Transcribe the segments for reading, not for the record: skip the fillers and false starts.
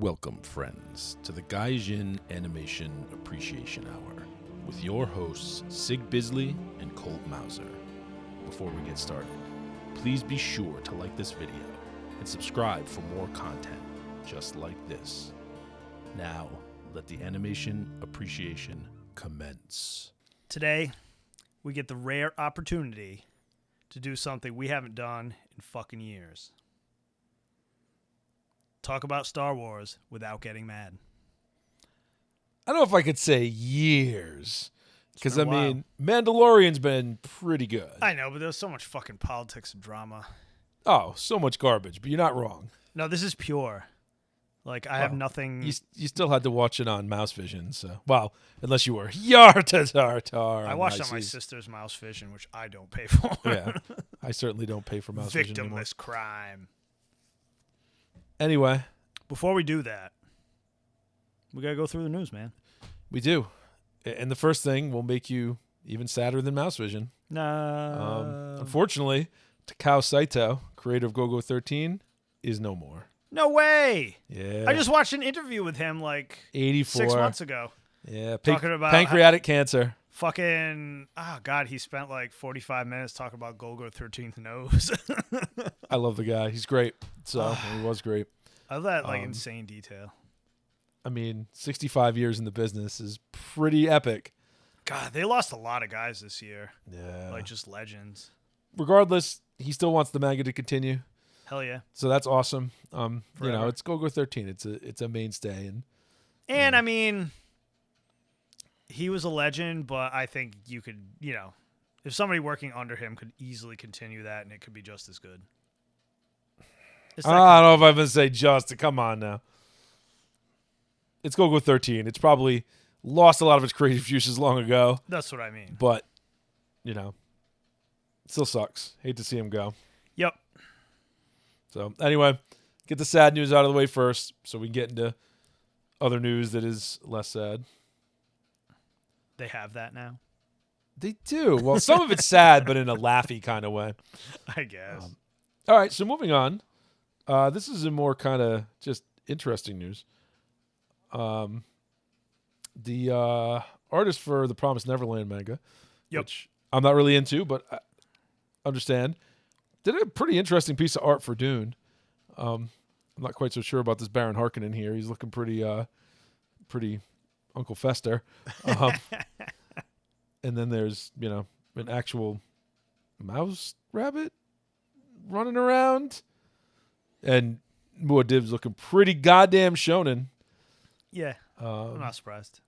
Welcome, friends, to the Gaijin Animation Appreciation Hour with your hosts, Sig Bisley and Colt Mauser. Before we get started, please be sure to like this video and subscribe for more content just like this. Now, let the animation appreciation commence. Today, we get the rare opportunity to do something we haven't done in fucking years. Talk about Star Wars without getting mad. I don't know if I could say years, because been a while. Mandalorian's been pretty good. I know, but there's so much fucking politics and drama. Oh, so much garbage, but you're not wrong. No, this is pure. Like, I have nothing... You still had to watch it on Mouse Vision, so... Well, unless you were Yartatartar. I watched on my sister's Mouse Vision, which I don't pay for. Yeah, I certainly don't pay for Mouse Vision anymore. Victimless crime. Anyway. Before we do that, we gotta go through the news, man. We do. And the first thing will make you even sadder than Mouse Vision. No. Unfortunately, Takao Saito, creator of Golgo 13, is no more. No way! Yeah. I just watched an interview with him like 84. 6 months ago. Yeah, talking about pancreatic cancer. Fucking, oh God, he spent like 45 minutes talking about Golgo 13th nose. I love the guy. He's great. So, he was great. I love that like insane detail. 65 years in the business is pretty epic. God, they lost a lot of guys this year. Yeah. Like just legends. Regardless, he still wants the manga to continue. Hell yeah. So that's awesome. It's Golgo 13. It's a mainstay. And I mean, he was a legend, but I think you could, if somebody working under him could easily continue that and it could be just as good. I don't know if I'm going to say just. Come on now. It's Golgo 13. It's probably lost a lot of its creative juices long ago. That's what I mean. But, it still sucks. Hate to see him go. Yep. So, anyway, get the sad news out of the way first so we can get into other news that is less sad. They have that now? They do. Well, some of it's sad, but in a laughy kind of way. I guess. All right, so moving on. This is a more kind of just interesting news. The artist for the Promised Neverland manga, which I'm not really into, but I understand, did a pretty interesting piece of art for Dune. I'm not quite so sure about this Baron Harkonnen here. He's looking pretty Uncle Fester. And then there's, an actual mouse rabbit running around. And Muad'Dib's looking pretty goddamn shonen. Yeah, I'm not surprised.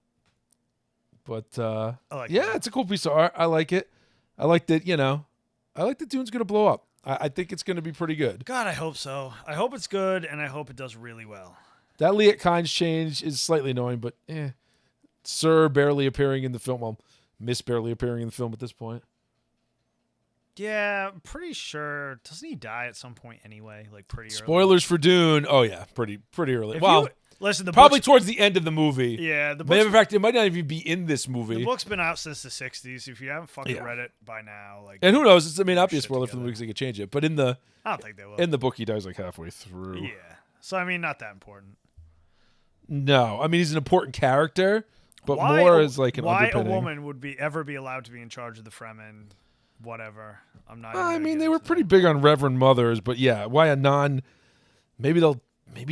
But, that. It's a cool piece of art. I like it. I like that, I like that Dune's going to blow up. I think it's going to be pretty good. God, I hope so. I hope it's good, and I hope it does really well. That Liet Kynes change is slightly annoying, but Sir barely appearing in the film. Well, Miss barely appearing in the film at this point. Yeah, I'm pretty sure. Doesn't he die at some point anyway? Like pretty early. Spoilers for Dune. Oh yeah, pretty early. Listen, probably towards the end of the movie. Yeah, in fact, it might not even be in this movie. The book's been out since the '60s. If you haven't fucking read it by now, and who knows? It may not be a spoiler for the movie because they could change it. But I don't think they will. In the book, he dies like halfway through. Yeah, so not that important. No, he's an important character, but more as like an underpinning. Why a woman would ever be allowed to be in charge of the Fremen? Whatever. I'm not. They were pretty big on Reverend Mothers, but yeah, why a non? Maybe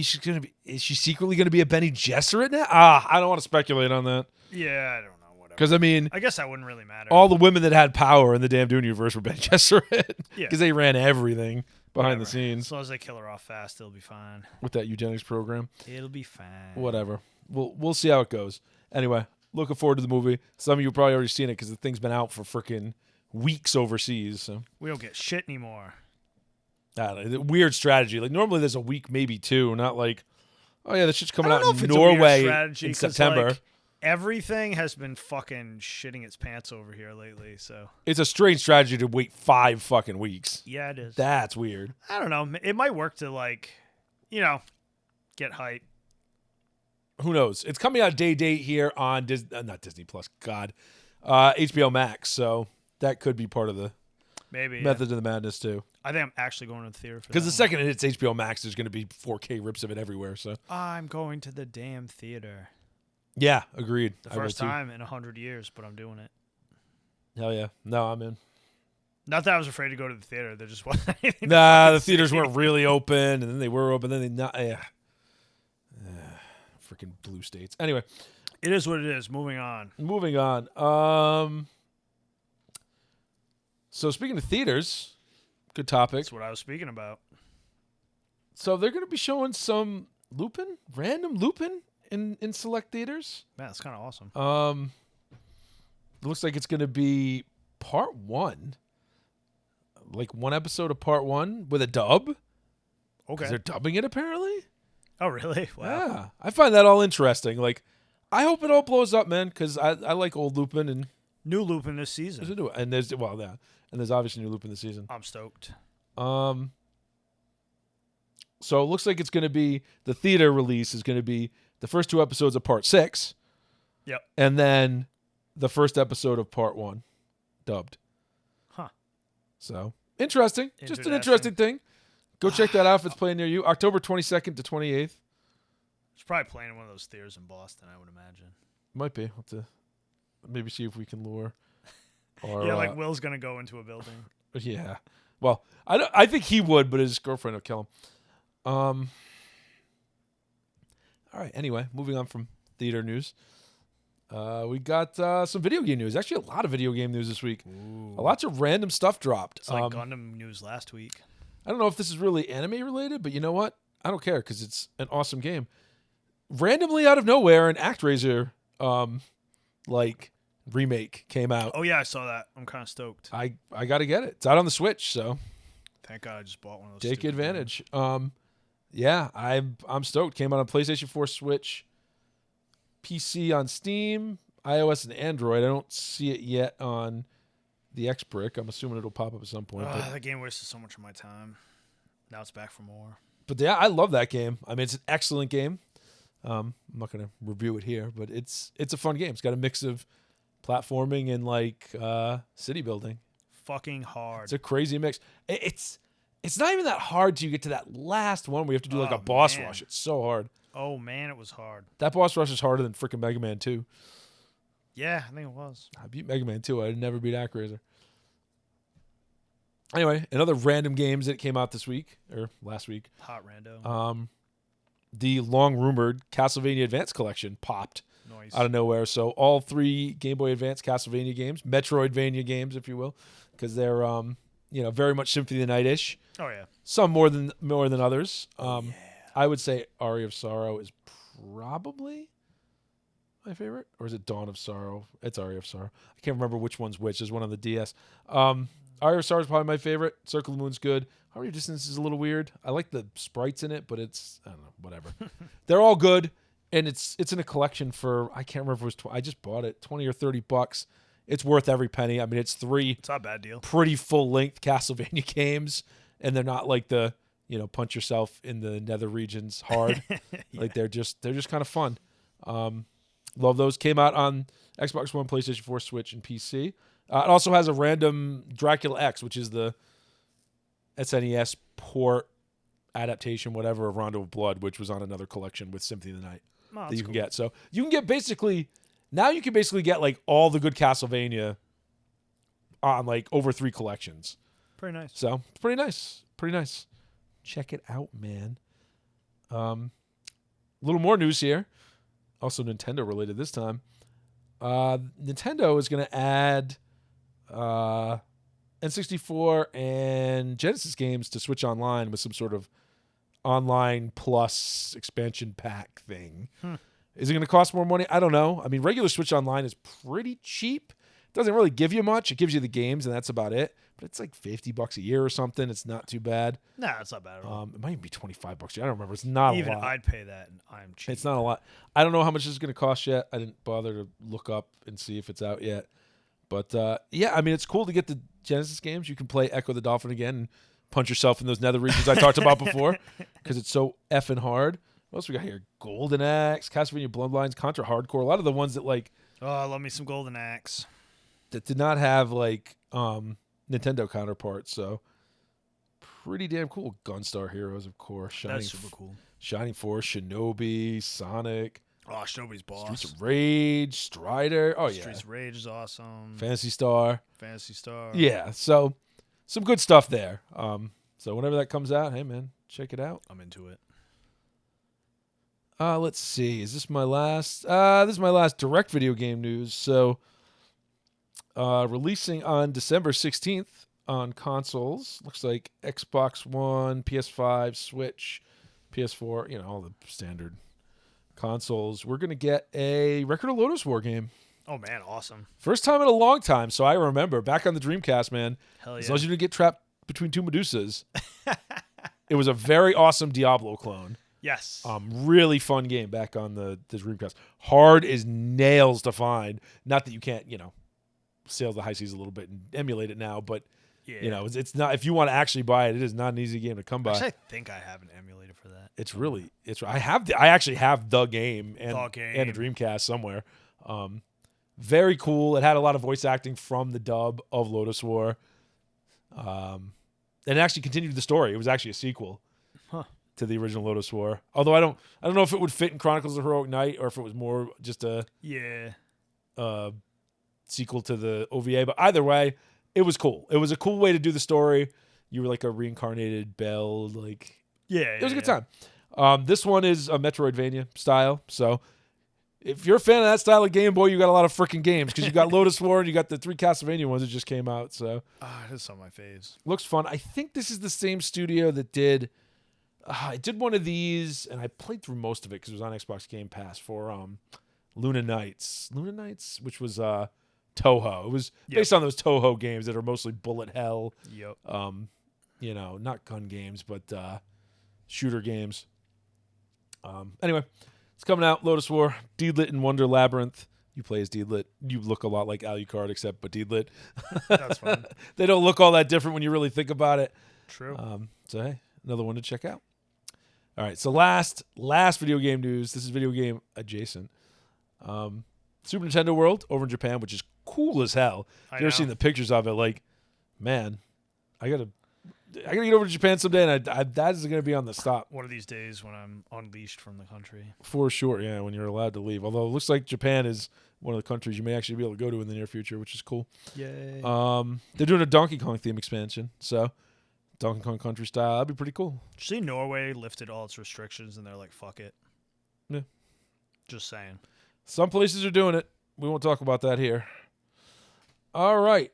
she's gonna be. Is she secretly gonna be a Bene Gesserit now? I don't want to speculate on that. Yeah, I don't know. Whatever. Because I guess that wouldn't really matter. All the women that had power in the damn Dune universe were Bene Gesserit. Yeah. Because they ran everything behind the scenes. As long as they kill her off fast, it'll be fine. With that eugenics program. It'll be fine. Whatever. We'll see how it goes. Anyway, looking forward to the movie. Some of you have probably already seen it because the thing's been out for freaking weeks overseas. So we don't get shit anymore. Weird strategy. Like normally there's a week, maybe two. Not like, oh yeah, this shit's coming out in Norway in September. Like, everything has been fucking shitting its pants over here lately. So it's a strange strategy to wait 5 fucking weeks. Yeah, it is. That's weird. I don't know. It might work to get hype. Who knows? It's coming out date here on not Disney Plus. God, HBO Max. So that could be part of the Maybe method of the madness too. I think I'm actually going to the theater for that. Because the second it hits HBO Max, there's going to be 4K rips of it everywhere. So I'm going to the damn theater. yeah, agreed. The first time in 100 years, but I'm doing it. Hell yeah. No, I'm in. Not that I was afraid to go to the theater. There just wasn't anything. Nah, the theaters weren't really open, and then they were open, then they not. Yeah. Freaking blue states. Anyway. It is what it is. Moving on. So speaking of theaters, good topic. That's what I was speaking about. So they're going to be showing some random Lupin in select theaters. Man, that's kind of awesome. It looks like it's going to be part 1. Like one episode of part 1 with a dub. Okay. They're dubbing it apparently. Oh, really? Wow. Yeah. I find that all interesting. Like, I hope it all blows up, man, because I like old Lupin and new Lupin this season. And there's obviously new Lupin this season. I'm stoked. So it looks like it's going to be the theater release is going to be the first 2 episodes of part 6. Yep. And then the first episode of part 1 dubbed. Huh. So interesting. Just an interesting thing. Go check that out if it's playing near you. October 22nd to 28th. It's probably playing in one of those theaters in Boston, I would imagine. Might be. We'll have to maybe see if we can lure. Or, yeah, like Will's going to go into a building. Yeah. Well, I think he would, but his girlfriend will kill him. All right. Anyway, moving on from theater news. We got some video game news. Actually, a lot of video game news this week. Ooh. Lots of random stuff dropped. It's like Gundam news last week. I don't know if this is really anime related, but you know what? I don't care because it's an awesome game. Randomly out of nowhere, an ActRaiser remake came out. Oh yeah, I saw that. I'm kind of stoked. I got to get it. It's out on the Switch, so thank God I just bought one of those. take advantage. Yeah, I'm stoked. Came out on PlayStation 4, Switch, PC on Steam, iOS and Android. I don't see it yet on the X-Brick. I'm assuming it'll pop up at some point. That game wasted so much of my time. Now it's back for more. But yeah, I love that game. I mean, it's an excellent game. I'm not going to review it here, but it's a fun game. It's got a mix of platforming and city building. Fucking hard. It's a crazy mix. It's not even that hard till you get to that last one where you have to do a boss rush. It's so hard. Oh man, it was hard. That boss rush is harder than freaking Mega Man 2. Yeah, I think it was. I beat Mega Man 2. I never beat ActRaiser. Anyway, another random games that came out this week or last week. Hot rando. The long-rumored Castlevania Advance Collection popped Nice. out of nowhere. So all 3 Game Boy Advance Castlevania games, Metroidvania games, if you will, because they're very much Symphony of the Night-ish. Oh yeah. Some more than others. Yeah. I would say Aria of Sorrow is probably my favorite, or is it Dawn of Sorrow? It's Aria of Sorrow. I can't remember which one's which. There's one on the DS. Aria of Sorrow is probably my favorite. Circle of the Moon's good. Aria of Distance is a little weird. I like the sprites in it, but it's, I don't know, whatever. They're all good, and it's in a collection for, I can't remember if it was, I just bought it, $20 or $30. It's worth every penny. I mean, it's 3 It's not a bad deal. pretty full-length Castlevania games, and they're not like the, punch yourself in the nether regions hard. Yeah. Like they're just kind of fun. Love those. Came out on Xbox One, PlayStation 4, Switch, and PC. It also has a random Dracula X, which is the SNES port adaptation, whatever, of Rondo of Blood, which was on another collection with Symphony of the Night that you can get. So you can get now you can basically get like all the good Castlevania on like over 3 collections. Pretty nice. So it's pretty nice. Pretty nice. Check it out, man. A little more news here. Also Nintendo related this time. Nintendo is going to add N64 and Genesis games to Switch Online with some sort of online plus expansion pack thing. Is it going to cost more money? I don't know. I mean, regular Switch Online is pretty cheap. It doesn't really give you much. It gives you the games, and that's about it. But it's like $50 a year or something. It's not too bad. Nah, it's not bad at all. It might even be $25 a year. I don't remember. It's not a lot. Even I'd pay that, and I'm cheap. It's not a lot. I don't know how much this is going to cost yet. I didn't bother to look up and see if it's out yet. But, yeah, I mean, it's cool to get the Genesis games. You can play Echo the Dolphin again and punch yourself in those nether regions I talked about before because it's so effing hard. What else we got here? Golden Axe, Castlevania Bloodlines, Contra Hardcore. A lot of the ones that, like... Oh, I love me some Golden Axe. That did not have, like, Nintendo counterparts. So pretty damn cool. Gunstar Heroes, of course. That's super cool. Shining Force, Shinobi, Sonic. Oh, Shinobi's boss. Streets of Rage, Strider. Oh, yeah. Streets of Rage is awesome. Phantasy Star. Yeah, so some good stuff there. So whenever that comes out, hey, man, check it out. I'm into it. Let's see. Is this my last? This is my last direct video game news. So releasing on December 16th on consoles. Looks like Xbox One, PS5, Switch, PS4, all the standard consoles. We're going to get a Record of Lodoss War game. Oh, man, awesome. First time in a long time. So I remember back on the Dreamcast, man. Hell yeah. As long as you didn't get trapped between two Medusas. It was a very awesome Diablo clone. Yes. Really fun game back on the Dreamcast. Hard as nails to find. Not that you can't, sail the high seas a little bit and emulate it now, but yeah. It's not. If you want to actually buy it, it is not an easy game to come by. Actually, I think I have an emulator for that. I actually have the game and a Dreamcast somewhere. Very cool. It had a lot of voice acting from the dub of Lodoss War. And it actually continued the story. It was actually a sequel. To the original Lodoss War. Although I don't know if it would fit in Chronicles of Heroic Knight or if it was more just a sequel to the OVA. But either way, it was cool. It was a cool way to do the story. You were like a reincarnated Belle. It was a good time. This one is a Metroidvania style. So if you're a fan of that style of Game Boy, you got a lot of freaking games because you got Lodoss War and you got the 3 Castlevania ones that just came out. So it is some of my faves. Looks fun. I think this is the same studio that did. I did one of these, and I played through most of it because it was on Xbox Game Pass for Luna Nights. Luna Nights, which was Toho. It was based on those Toho games that are mostly bullet hell. Yep. Not gun games, but shooter games. Anyway, it's coming out. Lodoss War, Deedlit and Wonder Labyrinth. You play as Deedlit. You look a lot like Alucard, except but Deedlit. That's fun. They don't look all that different when you really think about it. True. So hey, another one to check out. All right, so last video game news. This is video game adjacent. Super Nintendo World over in Japan, which is cool as hell. If you've ever seen the pictures of it, man, I gotta get over to Japan someday, and that is gonna be on the stop. One of these days when I'm unleashed from the country. For sure, yeah, when you're allowed to leave. Although it looks like Japan is one of the countries you may actually be able to go to in the near future, which is cool. Yay. They're doing a Donkey Kong theme expansion, so Donkey Kong Country style. That'd be pretty cool. Did you see Norway lifted all its restrictions and they're like, fuck it? Yeah. Just saying. Some places are doing it. We won't talk about that here. All right.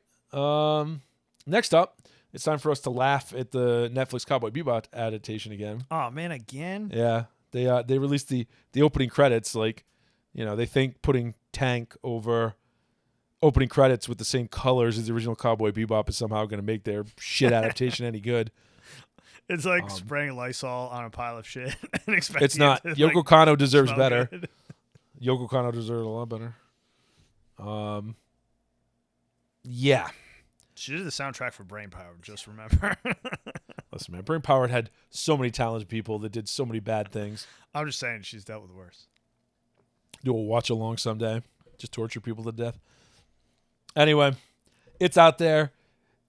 Next up, it's time for us to laugh at the Netflix Cowboy Bebop adaptation again. Oh, man, again? Yeah. They released the opening credits. They think putting Tank over opening credits with the same colors as the original Cowboy Bebop is somehow going to make their shit adaptation any good. It's like spraying Lysol on a pile of shit and expecting it's not. It to, Yoko Kanno deserves better. Good. Yoko Kanno deserves a lot better. Yeah. She did the soundtrack for Brain Power, just remember. Listen, man, Brain Power had so many talented people that did so many bad things. I'm just saying she's dealt with worse. Do a watch along someday. Just torture people to death. Anyway, it's out there.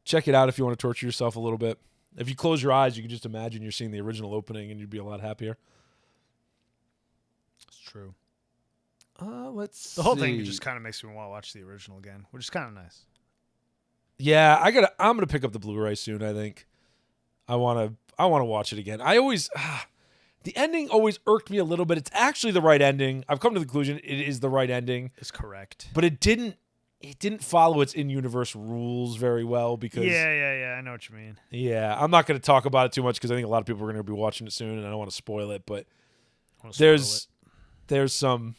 Check it out if you want to torture yourself a little bit. If you close your eyes, you can just imagine you're seeing the original opening and you'd be a lot happier. It's true. The whole thing just kind of makes me want to watch the original again, which is kind of nice. Yeah, I'm gonna pick up the Blu-ray soon. I think I want to watch it again. I always the ending always irked me a little bit. It's actually the right ending. I've come to the conclusion it is the right ending. It's correct, but it didn't follow its in-universe rules very well because yeah, I know what you mean. Yeah, I'm not going to talk about it too much because I think a lot of people are going to be watching it soon, and I don't want to spoil it. But there's some.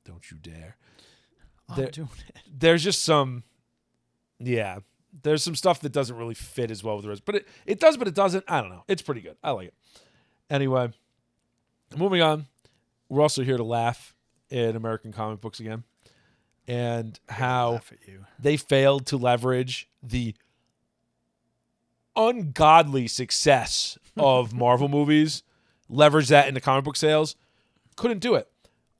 Don't you dare! I'm doing it. There's just some. Yeah, there's some stuff that doesn't really fit as well with the rest, but it does, but it doesn't. I don't know. It's pretty good. I like it. Anyway, moving on. We're also here to laugh at American comic books again. And how they failed to leverage the ungodly success of Marvel movies, leverage that into comic book sales. Couldn't do it.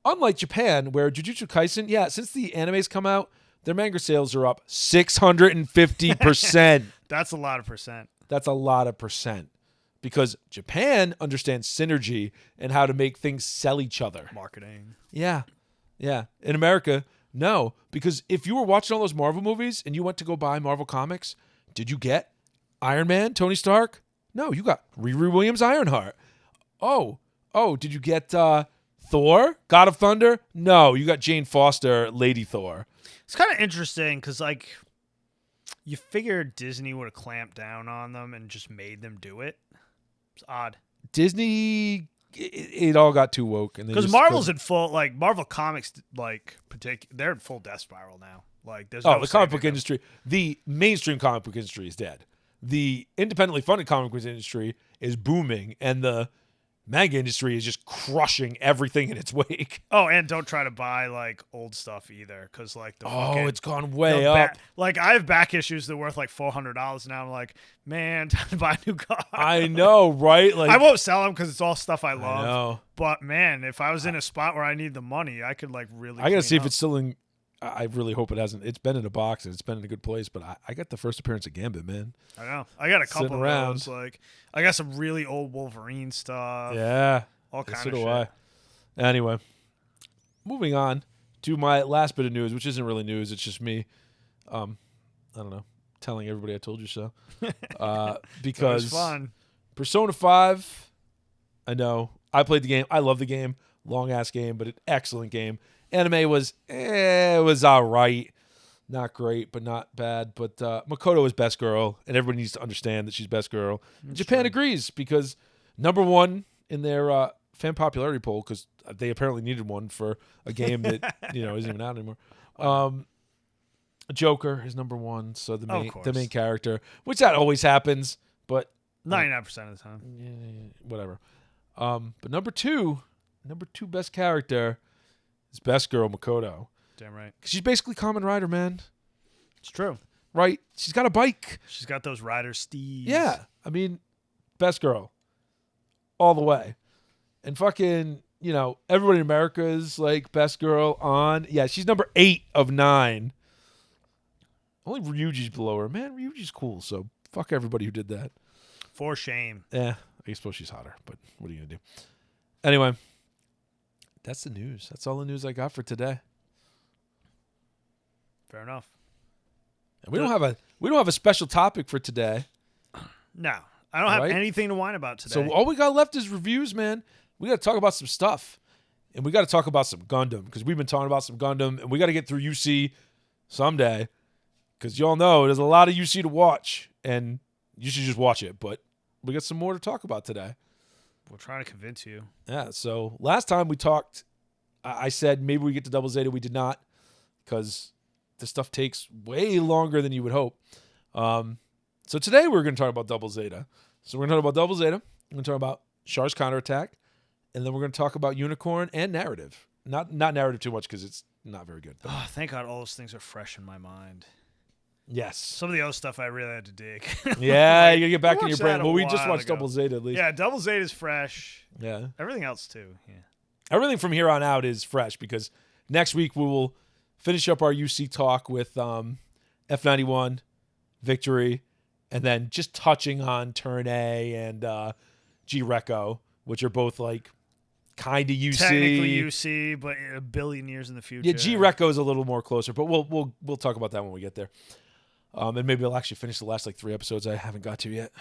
Unlike Japan, where Jujutsu Kaisen, since the animes come out, their manga sales are up 650%. That's a lot of percent. That's a lot of percent. Because Japan understands synergy and how to make things sell each other. Marketing. Yeah. Yeah. In America, no. Because if you were watching all those Marvel movies and you went to go buy Marvel Comics, did you get Iron Man, Tony Stark? No, you got Riri Williams, Ironheart. Oh, did you get Thor, God of Thunder? No, you got Jane Foster, Lady Thor. It's kind of interesting because, like, you figure Disney would have clamped down on them and just made them do it. It's odd. Disney, it all got too woke. Because Marvel's in full, like, Marvel Comics, like, they're in full death spiral now. Like, there's no the comic book industry, the mainstream comic book industry is dead. The independently funded comic book industry is booming, and the manga industry is just crushing everything in its wake. Oh, and don't try to buy, like, old stuff either, because, like, it's gone way up. Like, I have back issues that are worth, like, $400 now. I'm like, man, time to buy a new car. I know, right? Like, I won't sell them because it's all stuff I love. I know. But, man, if I was in a spot where I need the money, I could, like, really I got to see if it's still in. I really hope it hasn't. It's been in a box and it's been in a good place, but I got the first appearance of Gambit, man. I know. I got a couple Sitting of around. those. Like, I got some really old Wolverine stuff. Yeah. All kinds So of do shit. I. Anyway, moving on to my last bit of news, which isn't really news. It's just me, I don't know, telling everybody I told you so. Because It was fun. Persona 5, I know. I played the game. I love the game. Long-ass game, but an excellent game. Anime was, it was all right. Not great, but not bad. But Makoto is best girl, and everybody needs to understand that she's best girl. Japan agrees because number one in their fan popularity poll, because they apparently needed one for a game that isn't even out anymore. Joker is number one, so the main character, which that always happens, but 99% of the time. Whatever. But number two best character is best girl Makoto. Damn right. She's basically Kamen Rider, man. It's true. Right? She's got a bike. She's got those rider steeds. Yeah. I mean, best girl. All the way. And fucking, everybody in America is like best girl on. Yeah, she's number 8 of 9. Only Ryuji's below her. Man, Ryuji's cool, so fuck everybody who did that. For shame. Yeah, I suppose she's hotter, but what are you going to do? Anyway, that's the news. That's all the news I got for today. Fair enough. And we don't have a special topic for today. No, I don't have anything to whine about today. So all we got left is reviews, man. We got to talk about some stuff, and we got to talk about some Gundam because we've been talking about some Gundam, and we got to get through UC someday because y'all know there's a lot of UC to watch, and you should just watch it. But we got some more to talk about today. We're trying to convince you. Yeah. So last time we talked, I said maybe we get to Double Zeta. We did not because this stuff takes way longer than you would hope. So today we're going to talk about Double Zeta. So we're going to talk about Double Zeta. We're going to talk about Char's Counterattack. And then we're going to talk about Unicorn and Narrative. Not Narrative too much because it's not very good. Oh, thank God all those things are fresh in my mind. Yes. Some of the other stuff I really had to dig. Yeah, you got to get back in your watched brain. that Well, a we just while watched ago. Double Zeta at least. Yeah, Double Zeta is fresh. Yeah. Everything else too. Yeah. Everything from here on out is fresh because next week we will finish up our UC talk with F91, Victory, and then just touching on Turn A and G-Reco, which are both like kind of UC. Technically UC, but a billion years in the future. Yeah, G-Reco is a little more closer, but we'll talk about that when we get there. And maybe I'll actually finish the last like 3 episodes I haven't got to yet.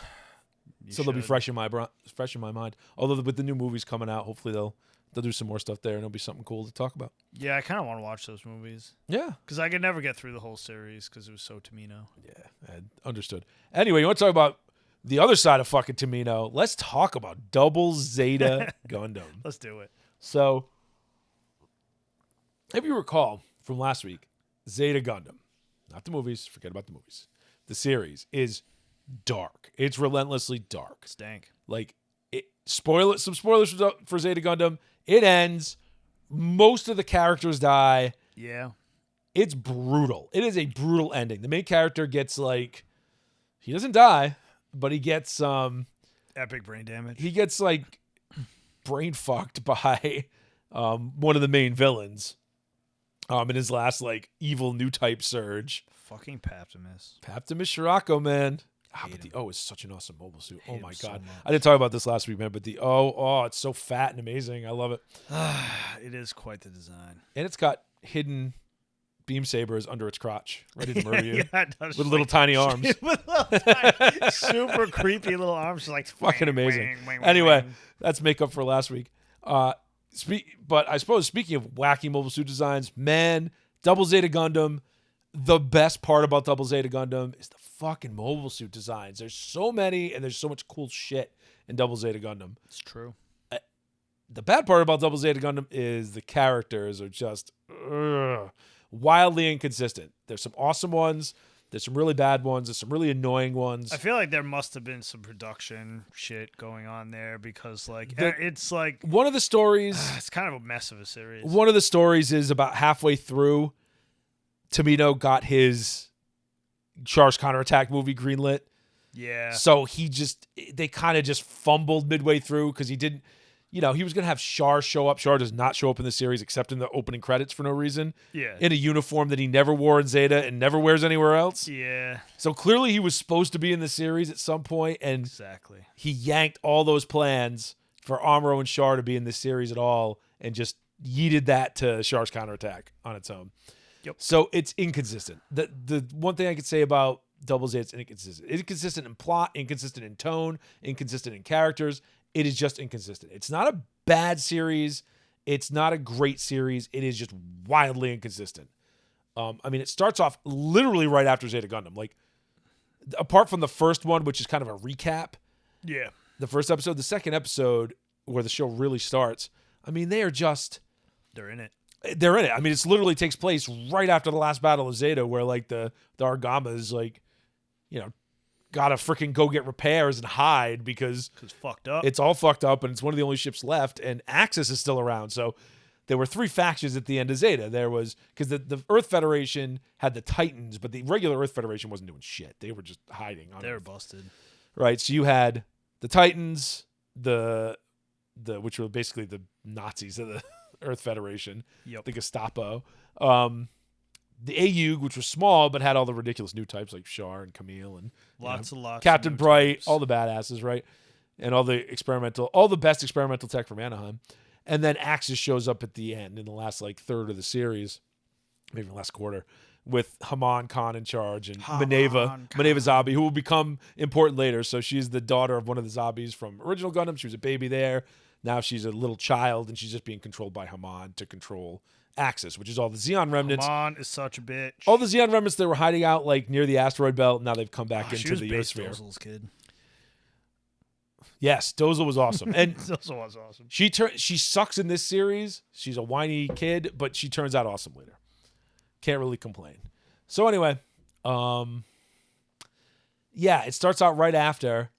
So they'll be fresh in my mind. Although with the new movies coming out, hopefully they'll do some more stuff there and it'll be something cool to talk about. Yeah, I kind of want to watch those movies. Yeah. Because I could never get through the whole series because it was so Tamino. Yeah, understood. Anyway, you want to talk about the other side of fucking Tamino? Let's talk about Double Zeta Gundam. Let's do it. So, if you recall from last week, Zeta Gundam, not the movies, forget about the movies. The series is dark. It's relentlessly dark. Stank. Like, some spoilers for Zeta Gundam. It ends. Most of the characters die. Yeah. It's brutal. It is a brutal ending. The main character gets like, he doesn't die, but he gets epic brain damage. He gets like brain fucked by one of the main villains. In his last like evil new type surge. Fucking Paptimus. Paptimus Shirako, man. But the O is such an awesome mobile suit. Oh my so god. much. I didn't talk about this last week, man, but the O, it's so fat and amazing. I love it. It is quite the design. And it's got hidden beam sabers under its crotch, ready to murder you. Yeah, it does. With little tiny arms. With little tiny, super creepy little arms. Just like Fucking amazing. Anyway, that's makeup for last week. But I suppose speaking of wacky mobile suit designs, man, Double Zeta Gundam, the best part about Double Zeta Gundam is the fucking mobile suit designs. There's so many, and there's so much cool shit in Double Zeta Gundam. It's true. The bad part about Double Zeta Gundam is the characters are just wildly inconsistent. There's some awesome ones. There's some really bad ones. There's some really annoying ones. I feel like there must have been some production shit going on there because, it's like one of the stories. It's kind of a mess of a series. One of the stories is about halfway through, Tomino got his Char's Counterattack movie greenlit. Yeah. So they kind of just fumbled midway through because he didn't, he was going to have Char show up. Char does not show up in the series except in the opening credits for no reason. Yeah. In a uniform that he never wore in Zeta and never wears anywhere else. Yeah. So clearly he was supposed to be in the series at some point, and exactly. he yanked all those plans for Amuro and Char to be in this series at all and just yeeted that to Char's Counterattack on its own. Yep. So it's inconsistent. The one thing I could say about Double Z, it's inconsistent. It's inconsistent in plot, inconsistent in tone, inconsistent in characters. It is just inconsistent. It's not a bad series. It's not a great series. It is just wildly inconsistent. It starts off literally right after Zeta Gundam. Like, apart from the first one, which is kind of a recap. Yeah. The first episode, the second episode, where the show really starts. They're in it. They're in it. It literally takes place right after the last battle of Zeta, where like the Argamas gotta freaking go get repairs and hide because fucked up. It's all fucked up, and it's one of the only ships left, and Axis is still around. So there were three factions at the end of Zeta. There was because the Earth Federation had the Titans, but the regular Earth Federation wasn't doing shit. They were just hiding. They were busted. Right. So you had the Titans, the which were basically the Nazis of the Earth Federation, yep. The Gestapo, the AU, which was small but had all the ridiculous new types like Char and Camille and lots Captain of Bright, types. all the badasses, right? And all the best experimental tech from Anaheim. And then Axis shows up at the end in the last third of the series, maybe the last quarter, with Haman Khan in charge and Maneva Zabi, who will become important later. So she's the daughter of one of the Zabis from original Gundam. She was a baby there. Now she's a little child, and she's just being controlled by Haman to control Axis, which is all the Xeon remnants. Haman is such a bitch. All the Xeon remnants that were hiding out near the asteroid belt. Now they've come back into the Earthsphere. Dozel's kid. Yes, Dozel was awesome, and Dozel was awesome. She sucks in this series. She's a whiny kid, but she turns out awesome later. Can't really complain. So anyway, it starts out right after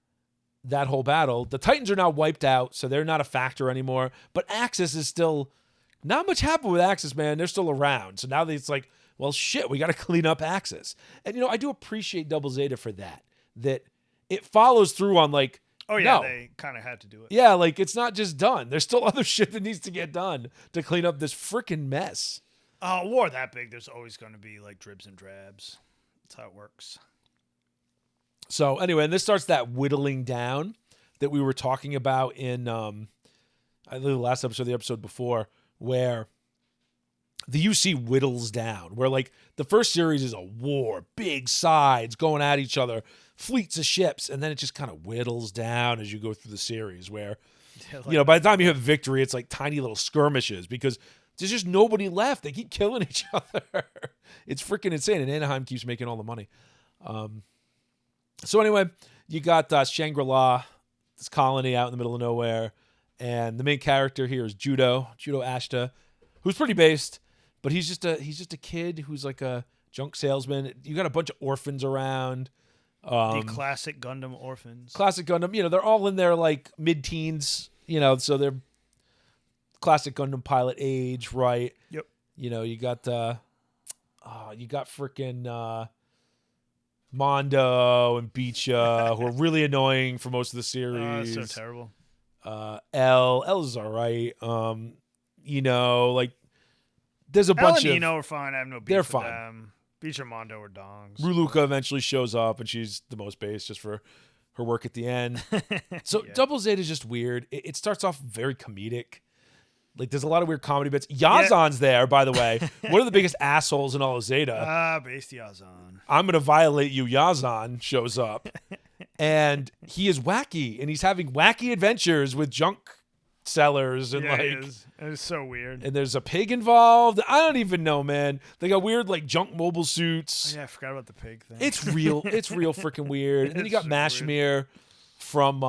that whole battle. The Titans are now wiped out, so they're not a factor anymore. But Axis is still not much happened with Axis, man. They're still around. So now it's like, well, shit, we got to clean up Axis. And I do appreciate Double Zeta for that. That it follows through on oh yeah, no. They kind of had to do it. Yeah, it's not just done. There's still other shit that needs to get done to clean up this freaking mess. A war that big, there's always going to be dribs and drabs. That's how it works. So anyway, and this starts that whittling down that we were talking about in I think the last episode, the episode before, where the UC whittles down, where the first series is a war, big sides going at each other, fleets of ships, and then it just kind of whittles down as you go through the series where, by the time you have victory, it's tiny little skirmishes because there's just nobody left. They keep killing each other. It's freaking insane, and Anaheim keeps making all the money. So anyway, you got Shangri-La, this colony out in the middle of nowhere, and the main character here is Judo Ashta, who's pretty based, but he's just a kid who's a junk salesman. You got a bunch of orphans around. The classic Gundam orphans. Classic Gundam, they're all in their mid-teens, so they're classic Gundam pilot age, right? Yep. You got freaking Mondo and Beecha, who are really annoying for most of the series. So terrible. L is all right. There's a bunch of... L and Eno are fine. I have no beef they're with fine. them. Beechermondo or Dongs. Ruluka eventually shows up, and she's the most base just for her work at the end. So Double Zeta is just weird. It starts off very comedic. Like, there's a lot of weird comedy bits. Yazan's there, by the way. One of the biggest assholes in all of Zeta. Based Yazan. I'm going to violate you. Yazan shows up. And he is wacky. And he's having wacky adventures with junk sellers. And it's so weird. And there's a pig involved. I don't even know, man. They got weird, like, junk mobile suits. Oh, yeah, I forgot about the pig thing. It's real freaking weird. And then you got Mashmir from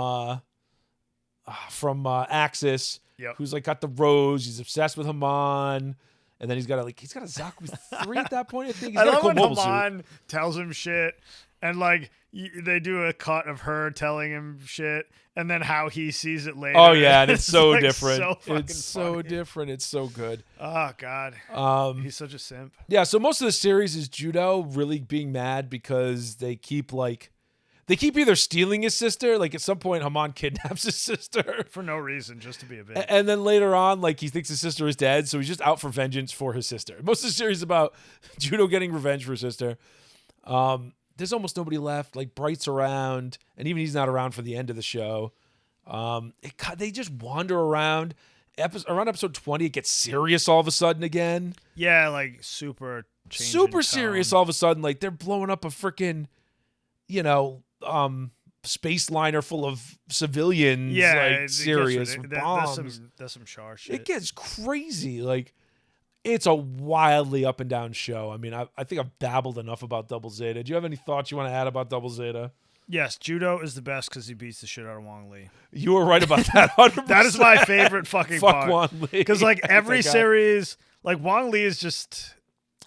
Axis. Yep. Who's like got the rose? He's obsessed with Haman, and then he's got a Zaku 3 at that point. I think he's got a cool mobile suit. Haman tells him shit, and like they do a cut of her telling him shit, and then how he sees it later. Oh yeah, and it's so like different. It's so different. It's so good. Oh god, he's such a simp. Yeah. So most of the series is Judo really being mad because they keep either stealing his sister, like at some point Haman kidnaps his sister. For no reason, just to be a bitch. And then later on, like, he thinks his sister is dead, so he's just out for vengeance for his sister. Most of the series is about Judo getting revenge for his sister. There's almost nobody left. Like, Bright's around, and even he's not around for the end of the show. They just wander around. Around episode 20, it gets serious all of a sudden again. Yeah, like super serious all of a sudden. Like, they're blowing up a freaking, space liner full of civilians, serious bombs. That's some Char shit. It gets crazy. Like, it's a wildly up and down show. I mean, I think I've babbled enough about Double Zeta. Do you have any thoughts you want to add about Double Zeta? Yes, Judo is the best because he beats the shit out of Wong Lee. You were right about that. 100%. That is my favorite fucking Fuck part. Wong Lee. Because like every series, like Wong Lee is just...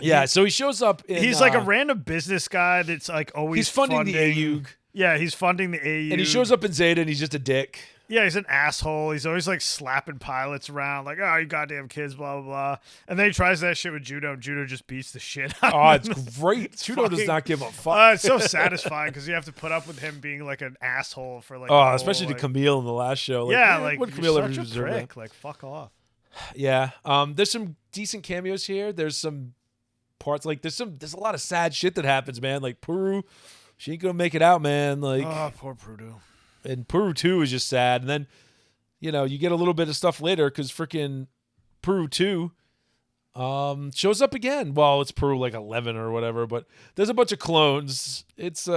Yeah, so he shows up in... He's like a random business guy that's like always He's funding the AUG. Yeah, he's funding the AU. And he shows up in Zeta and he's just a dick. Yeah, he's an asshole. He's always like slapping pilots around, like, oh, you goddamn kids, blah, blah, blah. And then he tries that shit with Judo, and Judo just beats the shit out of him. It's great. Judo does not give a fuck. It's so satisfying because you have to put up with him being like an asshole for like. Especially to Camille in the last show. Like, yeah, like, what you're Camille ever such a deserve prick. that? Like, fuck off. Yeah. There's some decent cameos here. There's some parts, like, there's a lot of sad shit that happens, man. Like, Puru, she ain't gonna make it out, man. Like, oh, poor Puru. And Puru 2 is just sad. And then, you get a little bit of stuff later because freaking Puru 2 shows up again. Well, it's Puru like 11 or whatever, but there's a bunch of clones. It's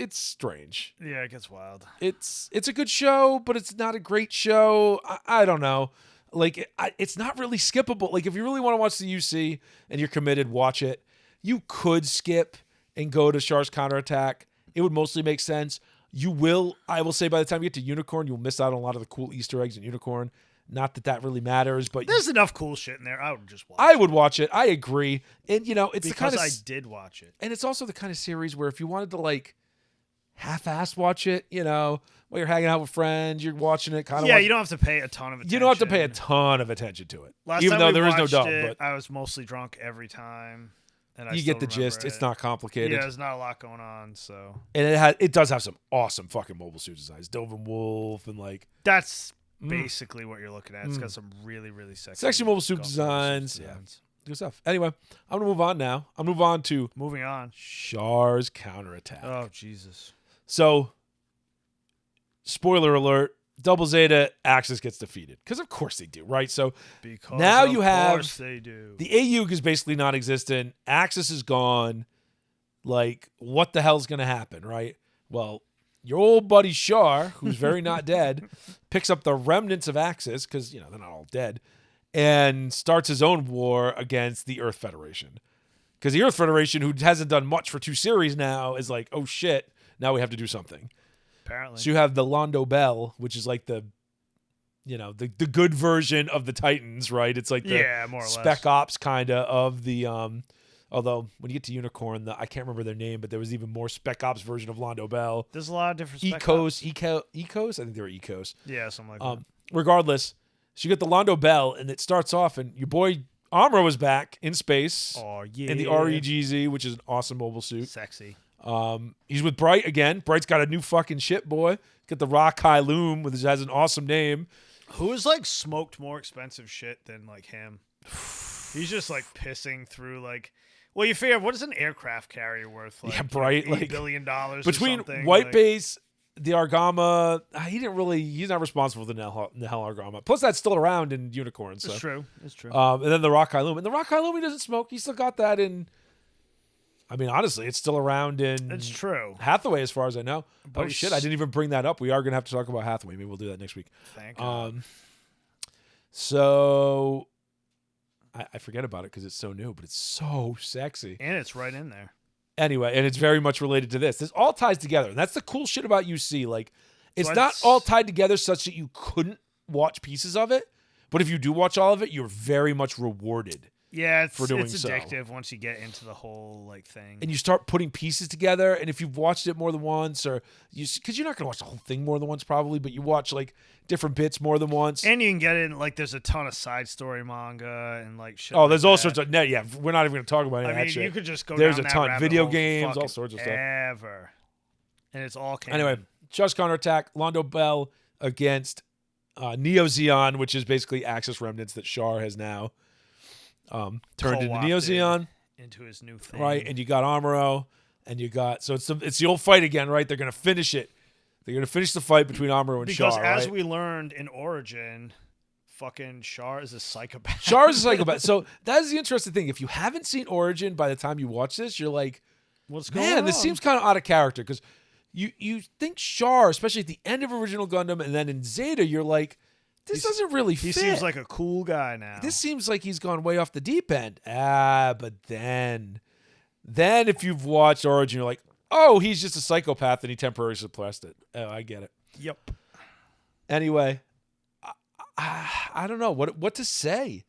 strange. Yeah, it gets wild. It's a good show, but it's not a great show. I don't know. Like, it's not really skippable. Like, if you really want to watch the UC and you're committed, watch it. You could skip and go to Char's Counterattack. It would mostly make sense. I will say, by the time you get to Unicorn, you'll miss out on a lot of the cool Easter eggs in Unicorn. Not that really matters, but there's enough cool shit in there. I would just watch it. I would watch it. I agree. And, it's because the kind of... I did watch it. And it's also the kind of series where if you wanted to, like, half-ass watch it, while you're hanging out with friends, you're watching it kind of... Yeah, you don't have to pay a ton of attention. You don't have to pay a ton of attention to it. Last even time though there is no dub. But But I was mostly drunk every time. And you get the gist. It's not complicated. Yeah, there's not a lot going on, so... And it does have some awesome fucking mobile suit designs. Dovin Wolf and, like... That's basically what you're looking at. It's got some really, really sexy mobile suit designs. Yeah. Good stuff. Anyway, I'm going to move on now. I'm going to move on to... Moving on. Char's Counterattack. Oh, Jesus. So, spoiler alert, Double Zeta Axis gets defeated. Because of course they do, right? So, now you have... they do. The AUG is basically non-existent. Axis is gone. Like, what the hell's going to happen, right? Well, your old buddy Char, who's very not dead, picks up the remnants of Axis, because, they're not all dead, and starts his own war against the Earth Federation. Because the Earth Federation, who hasn't done much for 2 series now, is like, oh shit, now we have to do something. Apparently. So you have the Londo Bell, which is like the good version of the Titans, right? It's like the more or less. Spec Ops kind of the although when you get to Unicorn, I can't remember their name, but there was even more Spec Ops version of Londo Bell. There's a lot of different Spec Ops. Ecos? I think they were Ecos. Yeah, something like that. Regardless, so you get the Londo Bell, and it starts off, and your boy Amuro is back in space. Oh, yeah. In the REGZ, which is an awesome mobile suit. Sexy. He's with Bright again. Bright's got a new fucking ship, boy. Got the Rakai Loom, which has an awesome name. Who has like smoked more expensive shit than like him? He's just like pissing through like Well, you figure, what is an aircraft carrier worth? Like, Yeah, right. $8 billion between or something? White like, Base, the Argama, he's not responsible for the Nihil Argama. Plus, that's still around in Unicorn. So. It's true. It's true. And then the Rock Lumi. And the Rock Lumi doesn't smoke. He still got that in. I mean, honestly, it's still around in. It's true. Hathaway, as far as I know. But oh shit! I didn't even bring that up. We are going to have to talk about Hathaway. Maybe we'll do that next week. Thank God. So I forget about it because it's so new, but it's so sexy. And it's right in there. Anyway, and it's very much related to this. This all ties together, and that's the cool shit about UC. Like, it's So not all tied together such that you couldn't watch pieces of it, but if you do watch all of it, you're very much rewarded. Yeah, for doing it's so. addictive once you get into the whole like thing. And you start putting pieces together, and if you've watched it more than once, or because you're not going to watch the whole thing more than once probably, but you watch like different bits more than once. And you can get in like there's a ton of side story manga and like shit. Oh, there's all that. sorts of yeah. We're not even going to talk about any of that shit. You could just go. There's down a that ton. rabbit Video hole games, all fucking sorts of stuff. Ever, and it's all canon. Anyway, Char's Counterattack, Londo Bell against Neo Zeon, which is basically Axis remnants that Char has now turned into Co-opted Neo Zeon, into his new thing. right? And you got Amuro, and you got it's the old fight again, right? They're gonna finish it. They're gonna finish the fight between Amuro and because Char. as right? we learned in Origin, fucking Char is a psychopath. Char is a psychopath. So that is the interesting thing. If you haven't seen Origin by the time you watch this, you're like, What's going on? man, this seems kind of out of character because you think Char, especially at the end of Original Gundam, and then in Zeta, you're like, this doesn't really fit. He seems like a cool guy now. This seems like he's gone way off the deep end. But then if you've watched Origin, you're like, oh, he's just a psychopath and he temporarily suppressed it. Oh, I get it. Yep. Anyway, I don't know what to say.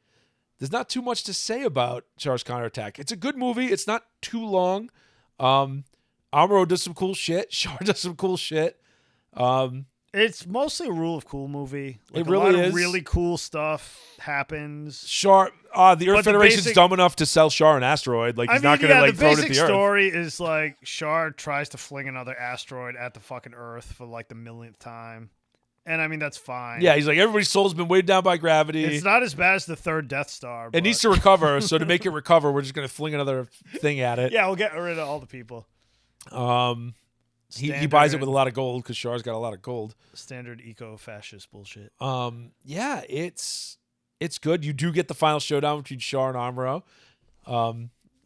There's not too much to say about Char's Counterattack. It's a good movie. It's not too long. Amuro does some cool shit. Char does some cool shit. It's mostly a rule of cool movie. Like, it really a lot is. of really cool stuff happens. Char, the Earth Federation's dumb enough to sell Char an asteroid. Like he's not going to throw it at the Earth. The basic story is like Char tries to fling another asteroid at the fucking Earth for like the millionth time. And I mean, that's fine. Yeah, he's like, everybody's soul's been weighed down by gravity. It's not as bad as the third Death Star. It needs to recover, so to make it recover, we're just going to fling another thing at it. Yeah, we'll get rid of all the people. He buys it with a lot of gold because Char's got a lot of gold. Standard eco-fascist bullshit. Yeah, it's good. You do get the final showdown between Char and Amuro.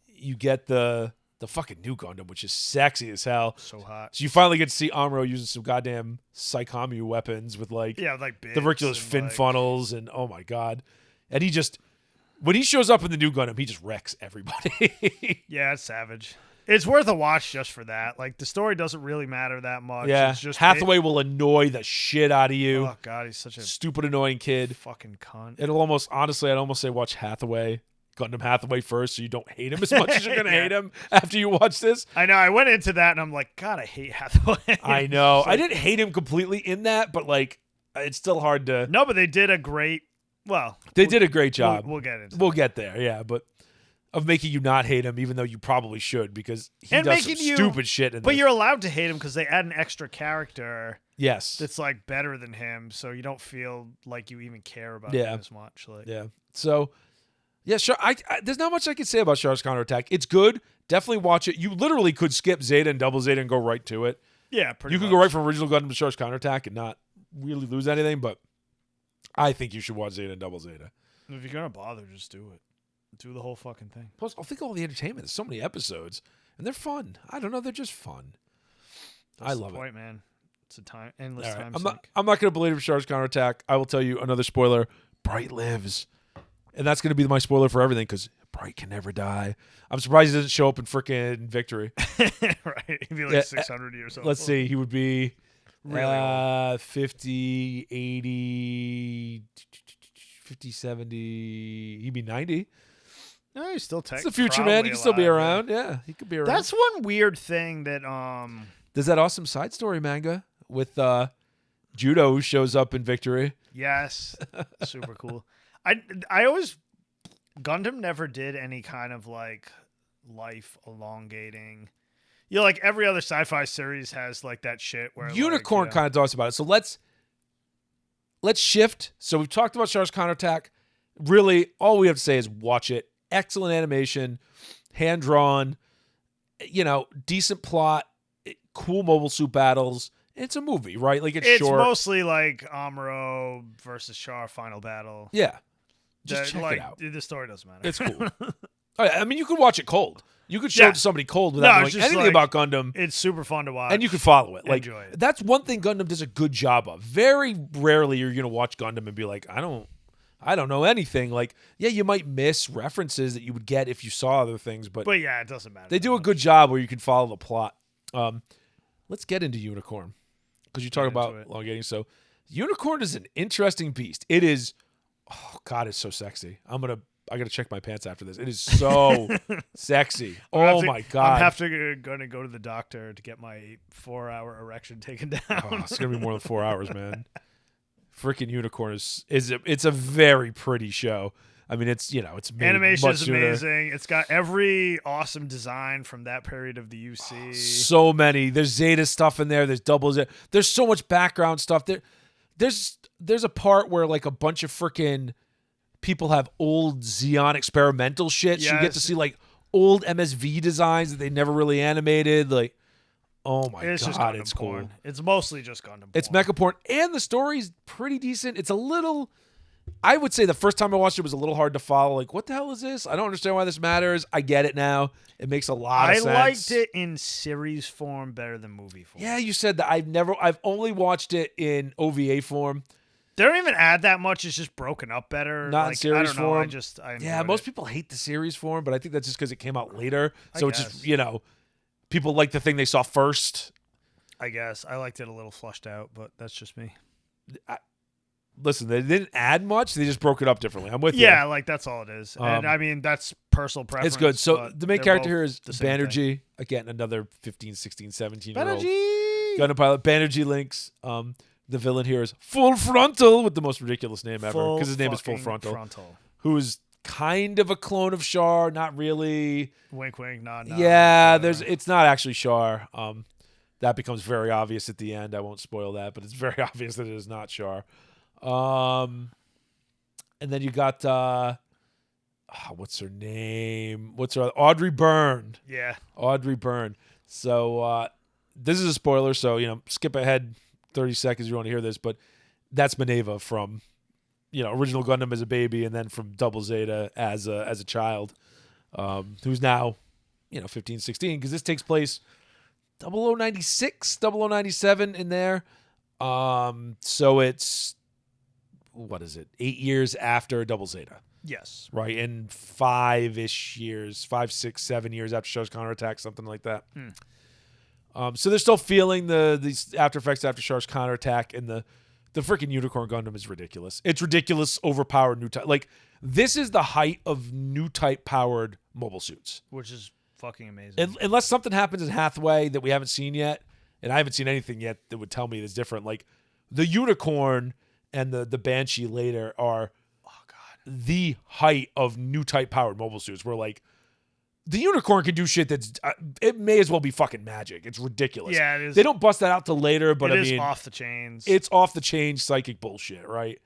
You get the fucking new Gundam, which is sexy as hell. So hot. So you finally get to see Amuro using some goddamn Psychomu weapons with like the Ridiculous fin funnels and oh my god. And he just when he shows up in the new Gundam, he just wrecks everybody. Yeah, it's savage. It's worth a watch just for that. Like the story doesn't really matter that much. Yeah, it's just Hathaway will annoy the shit out of you. Oh god, he's such a stupid, annoying kid. Fucking cunt. It'll almost honestly, I'd almost say watch Hathaway. Gundam Hathaway first, so you don't hate him as much as you're gonna hate him after you watch this. I know. I went into that and I'm like, God, I hate Hathaway. I know. I didn't hate him completely in that, but like, it's still hard to. No, but they did a great. Well, they did a great job. We'll get into. We'll get there, yeah. But of making you not hate him, even though you probably should, because he does some stupid shit. But you're allowed to hate him because they add an extra character. Yes, that's like better than him, so you don't feel like you even care about him as much. Like, yeah. So. Yeah, sure. There's not much I can say about Char's Counterattack. It's good. Definitely watch it. You literally could skip Zeta and Double Zeta and go right to it. Yeah, pretty You much. could go right from Original Gundam to Char's Counterattack and not really lose anything, but I think you should watch Zeta and Double Zeta. If you're going to bother, just do it. Do the whole fucking thing. Plus, I think all the entertainment. There's so many episodes, and they're fun. I don't know. They're just fun. That's I love the point, it. man. It's a endless time I'm not going to belabor Char's Counterattack. I will tell you another spoiler. Bright lives. And that's going to be my spoiler for everything because Bright can never die. I'm surprised he doesn't show up in frickin' Victory. Right. He'd be like 600 years old. Let's see. He would be really 50, 80, 50, 70. He'd be 90. No, he's still It's the future, man. He can still be around. Yeah, he could be around. That's one weird thing that There's that awesome side story manga with Judo who shows up in Victory. Yes. Super cool. I always Gundam never did any kind of like life elongating. You know, like every other sci-fi series has like that shit where Unicorn kind of talks about it. So let's shift. So we've talked about Char's Counterattack. Really, all we have to say is watch it. excellent animation, hand drawn, decent plot, cool mobile suit battles. It's a movie, right? Like it's short. Mostly like Amuro versus Char final battle. Yeah. Just check it out. The story doesn't matter. It's cool. I mean, you could watch it cold. You could show it to somebody cold without knowing anything about Gundam. It's super fun to watch. And you can follow it. Enjoy it. That's one thing Gundam does a good job of. Very rarely you're going to watch Gundam and be like, I don't know anything. Like, yeah, you might miss references that you would get if you saw other things. But yeah, it doesn't matter. They do a good job where you can follow the plot. Let's get into Unicorn. Because you talk about elongating. So Unicorn is an interesting beast. It is, oh God, it's so sexy. I gotta check my pants after this. It is so sexy. Oh my God. I'm gonna go to the doctor to get my 4-hour erection taken down. It's gonna be more than 4 hours, man. Freaking Unicorn it's a very pretty show. I mean, it's made animation much is sooner. amazing. It's got every awesome design from that period of the UC. So many. There's Zeta stuff in there. There's double Zeta. There's so much background stuff. There's a part where like a bunch of freaking people have old Xeon experimental shit. So you get to see like old MSV designs that they never really animated. Like, oh my God, it's porn. cool. It's mostly just Gundam porn. It's mecha porn, and the story's pretty decent. It's a little, I would say the first time I watched it was a little hard to follow. Like, what the hell is this? I don't understand why this matters. I get it now. It makes a lot of sense. I liked it in series form better than movie form. Yeah, you said that. I've only watched it in OVA form. They don't even add that much. It's just broken up better. Not in series form. I most people hate the series form, but I think that's just because it came out later. So it's just, people like the thing they saw first. I guess. I liked it a little flushed out, but that's just me. Listen, they didn't add much. They just broke it up differently. I'm with you. Yeah, like that's all it is. And I mean, that's personal preference. It's good. So the main character here is Banerjee. Again, another 15, 16, 17-year-old Banerjee! Gundam pilot. Banerjee Lynx. The villain here is Full Frontal with the most ridiculous name ever because his name is Full Frontal. Who is kind of a clone of Char, not really. Wink, wink, nod, nod. Yeah, it's not actually Char. That becomes very obvious at the end. I won't spoil that, but it's very obvious that it is not Char. And then you got what's her name? Audrey Byrne. Yeah, Audrey Byrne. So this is a spoiler, so skip ahead 30 seconds. You want to hear this, but that's Minerva from original Gundam as a baby, and then from Double Zeta as a child, who's now 15, 16, because this takes place 0096, 0097 in there. So it's, what is it, 8 years after Double Zeta. Yes. Right, and 5-ish years, 5, 6, 7 years after Char's Counterattack, something like that. So they're still feeling these after effects after Char's Counterattack, and the freaking Unicorn Gundam is ridiculous. It's ridiculous, overpowered new type. Like, this is the height of new type powered mobile suits, which is fucking amazing. Unless something happens in Hathaway that we haven't seen yet, and I haven't seen anything yet that would tell me it's different. Like, the Unicorn and the Banshee later are the height of new type powered mobile suits. Where like the Unicorn can do shit that's it may as well be fucking magic. It's ridiculous. Yeah, it is. They don't bust that out till later, but it is off the chains. It's off the chain psychic bullshit, right?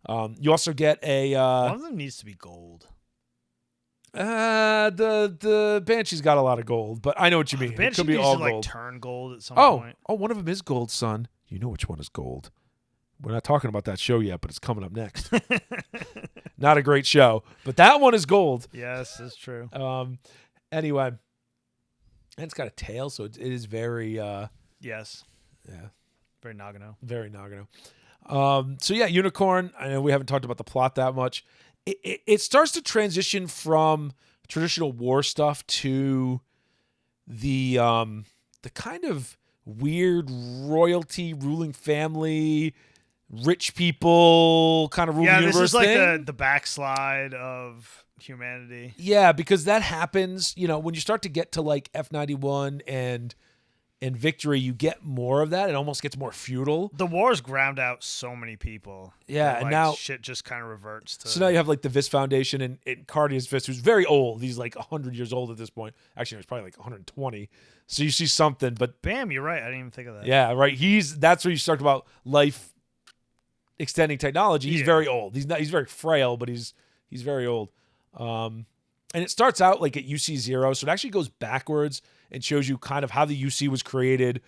You also get a one of them needs to be gold. The Banshee's got a lot of gold, but I know what you mean. Banshee it could be needs all to, like, gold. turn gold at some point. Oh, one of them is gold, son. You know which one is gold. We're not talking about that show yet, but it's coming up next. Not a great show, but that one is gold. Yes, that's true. Anyway, and it's got a tail, so it is very yes. Yeah. Very Nagano. Very Nagano. So yeah, Unicorn, I know we haven't talked about the plot that much. It starts to transition from traditional war stuff to the kind of weird royalty, ruling family, rich people kind of ruling universe thing. Yeah, this is like the backslide of humanity. Yeah, because that happens, when you start to get to like F91 and Victory, you get more of that. It almost gets more feudal. The wars ground out so many people. Yeah, and now shit just kind of reverts to. So now you have like the Vis Foundation and Cardia's Vis, who's very old. He's like 100 years old at this point. Actually, he's probably like 120. So you see something, but bam, you're right. I didn't even think of that. Yeah, right. That's where you start about life extending technology. He's very old. He's very frail, but he's very old. And And it starts out like at UC 0, so it actually goes backwards and shows you kind of how the UC was created,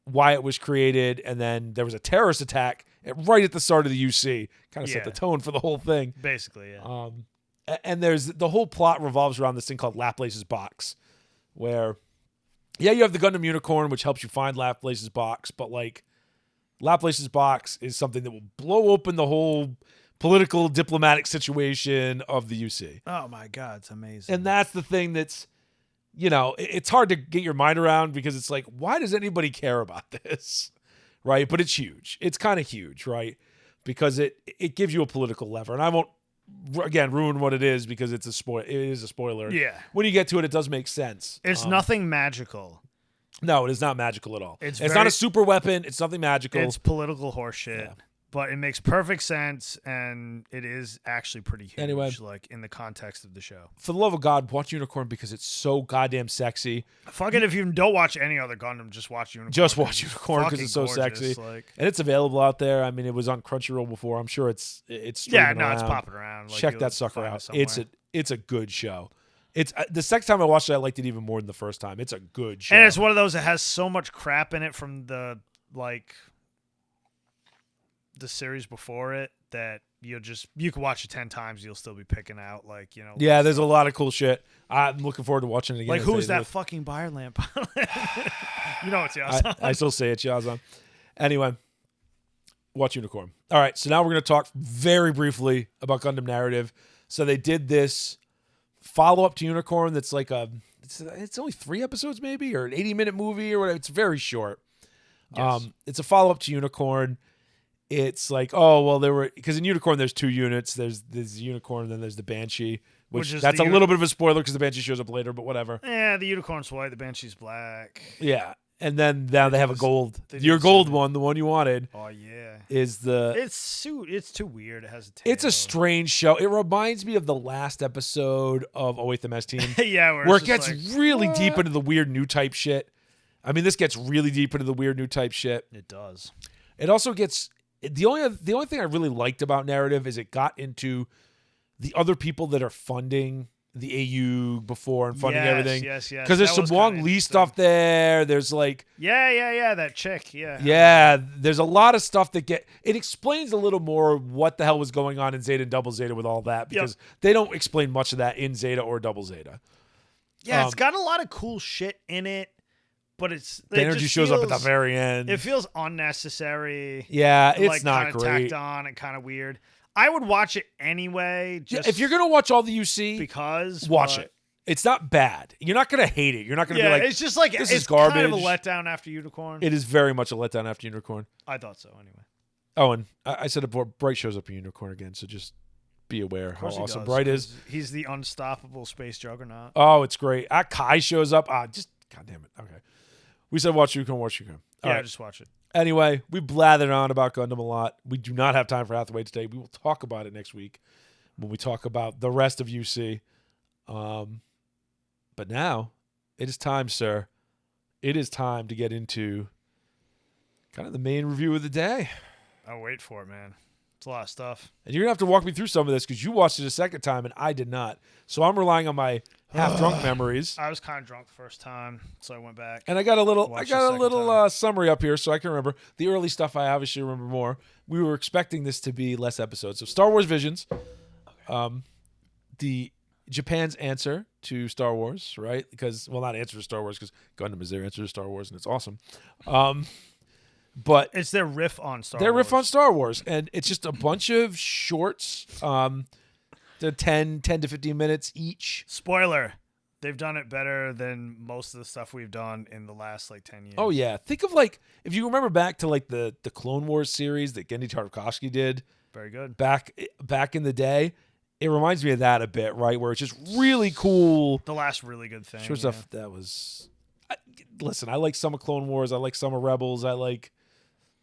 why it was created, and then there was a terrorist attack right at the start of the UC. Kind of set the tone for the whole thing. Basically, yeah. And there's the whole plot revolves around this thing called Laplace's box, where, yeah, you have the Gundam Unicorn, which helps you find Laplace's box, but like Laplace's box is something that will blow open the whole political diplomatic situation of the UC. Oh my God, it's amazing. And that's the thing that's, you know, it's hard to get your mind around because it's like, why does anybody care about this? Right? But it's huge. It's kind of huge, right? Because it gives you a political lever. And I won't, again, ruin what it is because it is a spoiler. Yeah. When you get to it, it does make sense. It's nothing magical. No, it is not magical at all. It's very, not a super weapon. It's nothing magical. It's political horseshit. Yeah. But it makes perfect sense, and it is actually pretty huge, anyway, like in the context of the show. For the love of God, watch Unicorn because it's so goddamn sexy. Fuck it, if you don't watch any other Gundam, just watch Unicorn. Just watch Unicorn because it's so sexy, and it's available out there. I mean, it was on Crunchyroll before. I'm sure it's streaming around. It's popping around. Check that sucker out. It's a good show. It's the second time I watched it, I liked it even more than the first time. It's a good show, and it's one of those that has so much crap in it from the series before it that you can watch it 10 times, you'll still be picking out Yeah, there's a lot of cool shit. I'm looking forward to watching it again. Like, who's that fucking Bayerland pilot? You know it's Yazan. I still say it's Yazan. Anyway, watch Unicorn. All right, so now we're going to talk very briefly about Gundam Narrative. So they did this follow-up to Unicorn that's like it's only 3 episodes maybe, or an 80-minute movie or whatever. It's very short. Yes. It's a follow-up to Unicorn. It's like, oh, well, because in Unicorn there's 2 units. There's the Unicorn, and then there's the Banshee, which that's a little bit of a spoiler because the Banshee shows up later, but whatever. Yeah, the Unicorn's white, the Banshee's black. Yeah, and then now they have a gold. Your gold one, the one you wanted. Oh yeah, is it's too weird. It has a tail. It's a strange show. It reminds me of the last episode of 08 The Mess Team. Yeah, where it gets really deep into the weird new type shit. I mean, this gets really deep into the weird new type shit. It does. It also gets. The only thing I really liked about Narrative is it got into the other people that are funding the AU before and funding everything. Yes. Because there's some Wong Lee stuff there. There's like that chick. Yeah. There's a lot of stuff that it explains a little more what the hell was going on in Zeta and Double Zeta with all that because they don't explain much of that in Zeta or Double Zeta. Yeah, it's got a lot of cool shit in it. But the energy shows up at the very end. It feels unnecessary. Yeah, it's not great. Tacked on and kind of weird. I would watch it anyway. If you're gonna watch all the UC, watch it. It's not bad. You're not gonna hate it. You're not gonna be like, it's just like this is garbage. Kind of a letdown after Unicorn. It is very much a letdown after Unicorn. I thought so anyway. Oh, and I said it before. Bright shows up in Unicorn again, so just be aware how awesome Bright is. He's the unstoppable space juggernaut. Oh, it's great. Kai shows up. Just God damn it. Okay. We said watch Unicorn. All right. Just watch it. Anyway, we blathered on about Gundam a lot. We do not have time for Hathaway today. We will talk about it next week when we talk about the rest of UC. But now, it is time, sir. It is time to get into kind of the main review of the day. I'll wait for it, man. It's a lot of stuff. And you're going to have to walk me through some of this because you watched it a second time and I did not. So I'm relying on my half-drunk memories. I was kind of drunk the first time, so I went back. And I got a little summary up here so I can remember. The early stuff I obviously remember more. We were expecting this to be less episodes. So Star Wars Visions, the Japan's answer to Star Wars, right? Because, well, not answer to Star Wars because Gundam is their answer to Star Wars and it's awesome. But it's their riff on Star Wars. Their riff on Star Wars. And it's just a bunch of shorts. They're 10 to 15 minutes each. Spoiler. They've done it better than most of the stuff we've done in the last 10 years. Oh, yeah. Think of if you remember back to the Clone Wars series that Genndy Tartakovsky did. Very good. Back in the day. It reminds me of that a bit, right? Where it's just really cool. The last really good thing. Sure stuff that was... Listen, I like some of Clone Wars. I like some of Rebels. I like...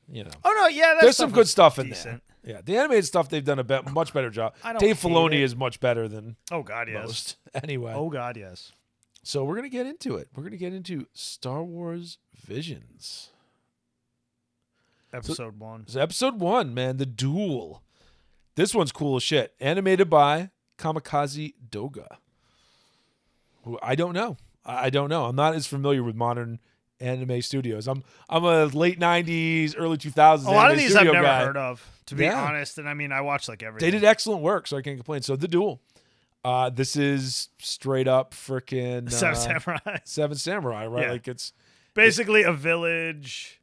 Oh no, yeah, there's some good stuff in decent. there. Yeah, the animated stuff they've done a much better job. Dave Filoni is much better than most. Anyway. Oh God, yes. So we're gonna get into it. We're gonna get into Star Wars Visions. Episode 1. So episode 1, man, the duel. This one's cool as shit. Animated by Kamikaze Doga. I don't know. I don't know. I'm not as familiar with modern anime studios. I'm a late 90s, early 2000s A lot of anime these I've studio never guy. heard of, to be honest. And I mean, I watch like everything. They did excellent work, so I can't complain. So The Duel. This is straight up freaking Seven Samurai. Seven Samurai, right? Yeah. Like it's Basically a village.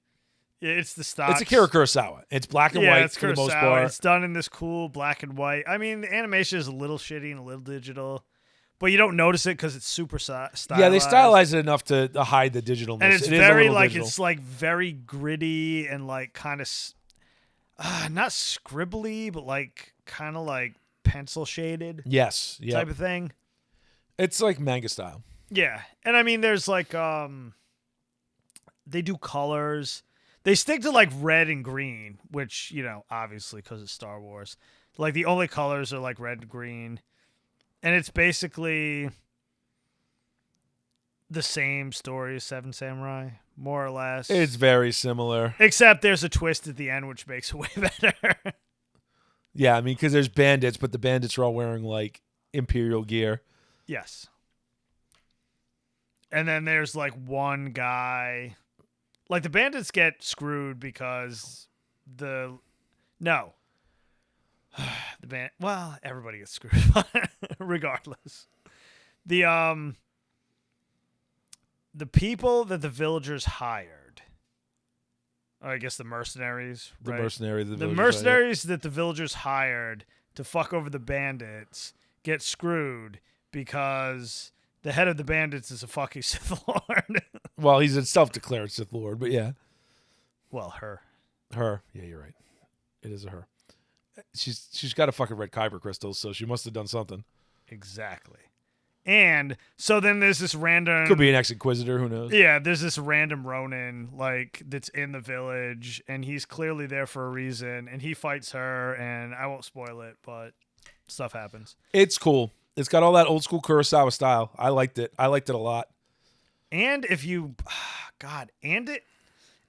It's the stock. It's Akira Kurosawa. It's black and white it's for the most Kurosawa. part. It's done in this cool black and white. I mean, the animation is a little shitty and a little digital, but you don't notice it because it's super stylized. Yeah, they stylize it enough to hide the digitalness. And it's It is a very little like digital. it's like very gritty and like kind of not scribbly, but like kind of like pencil shaded Yes, yeah. type of thing. It's like manga style. Yeah, and I mean, there's like they do colors. They stick to like red and green, which, you know, obviously because it's Star Wars. Like the only colors are like red and green. And it's basically the same story as Seven Samurai, more or less. It's very similar. Except there's a twist at the end, which makes it way better. Yeah, I mean, because there's bandits, but the bandits are all wearing like Imperial gear. Yes. And then there's like one guy. Like the bandits get screwed because the band. Well, everybody gets screwed regardless. The people that the villagers hired. I guess the mercenaries. The right? mercenaries. Mercenaries that the villagers hired to fuck over the bandits get screwed because the head of the bandits is a fucking Sith Lord. Well, he's a self-declared Sith Lord, but yeah. Well, her. Her. Yeah, you're right. It is a her. She's got a fucking red kyber crystal, so she must have done something. Exactly. And so then there's this random... Could be an ex-inquisitor, who knows? Yeah, there's this random Ronin, like, that's in the village, and he's clearly there for a reason, and he fights her, and I won't spoil it, but stuff happens. It's cool. It's got all that old school Kurosawa style. I liked it. I liked it a lot. And if you... God, and it...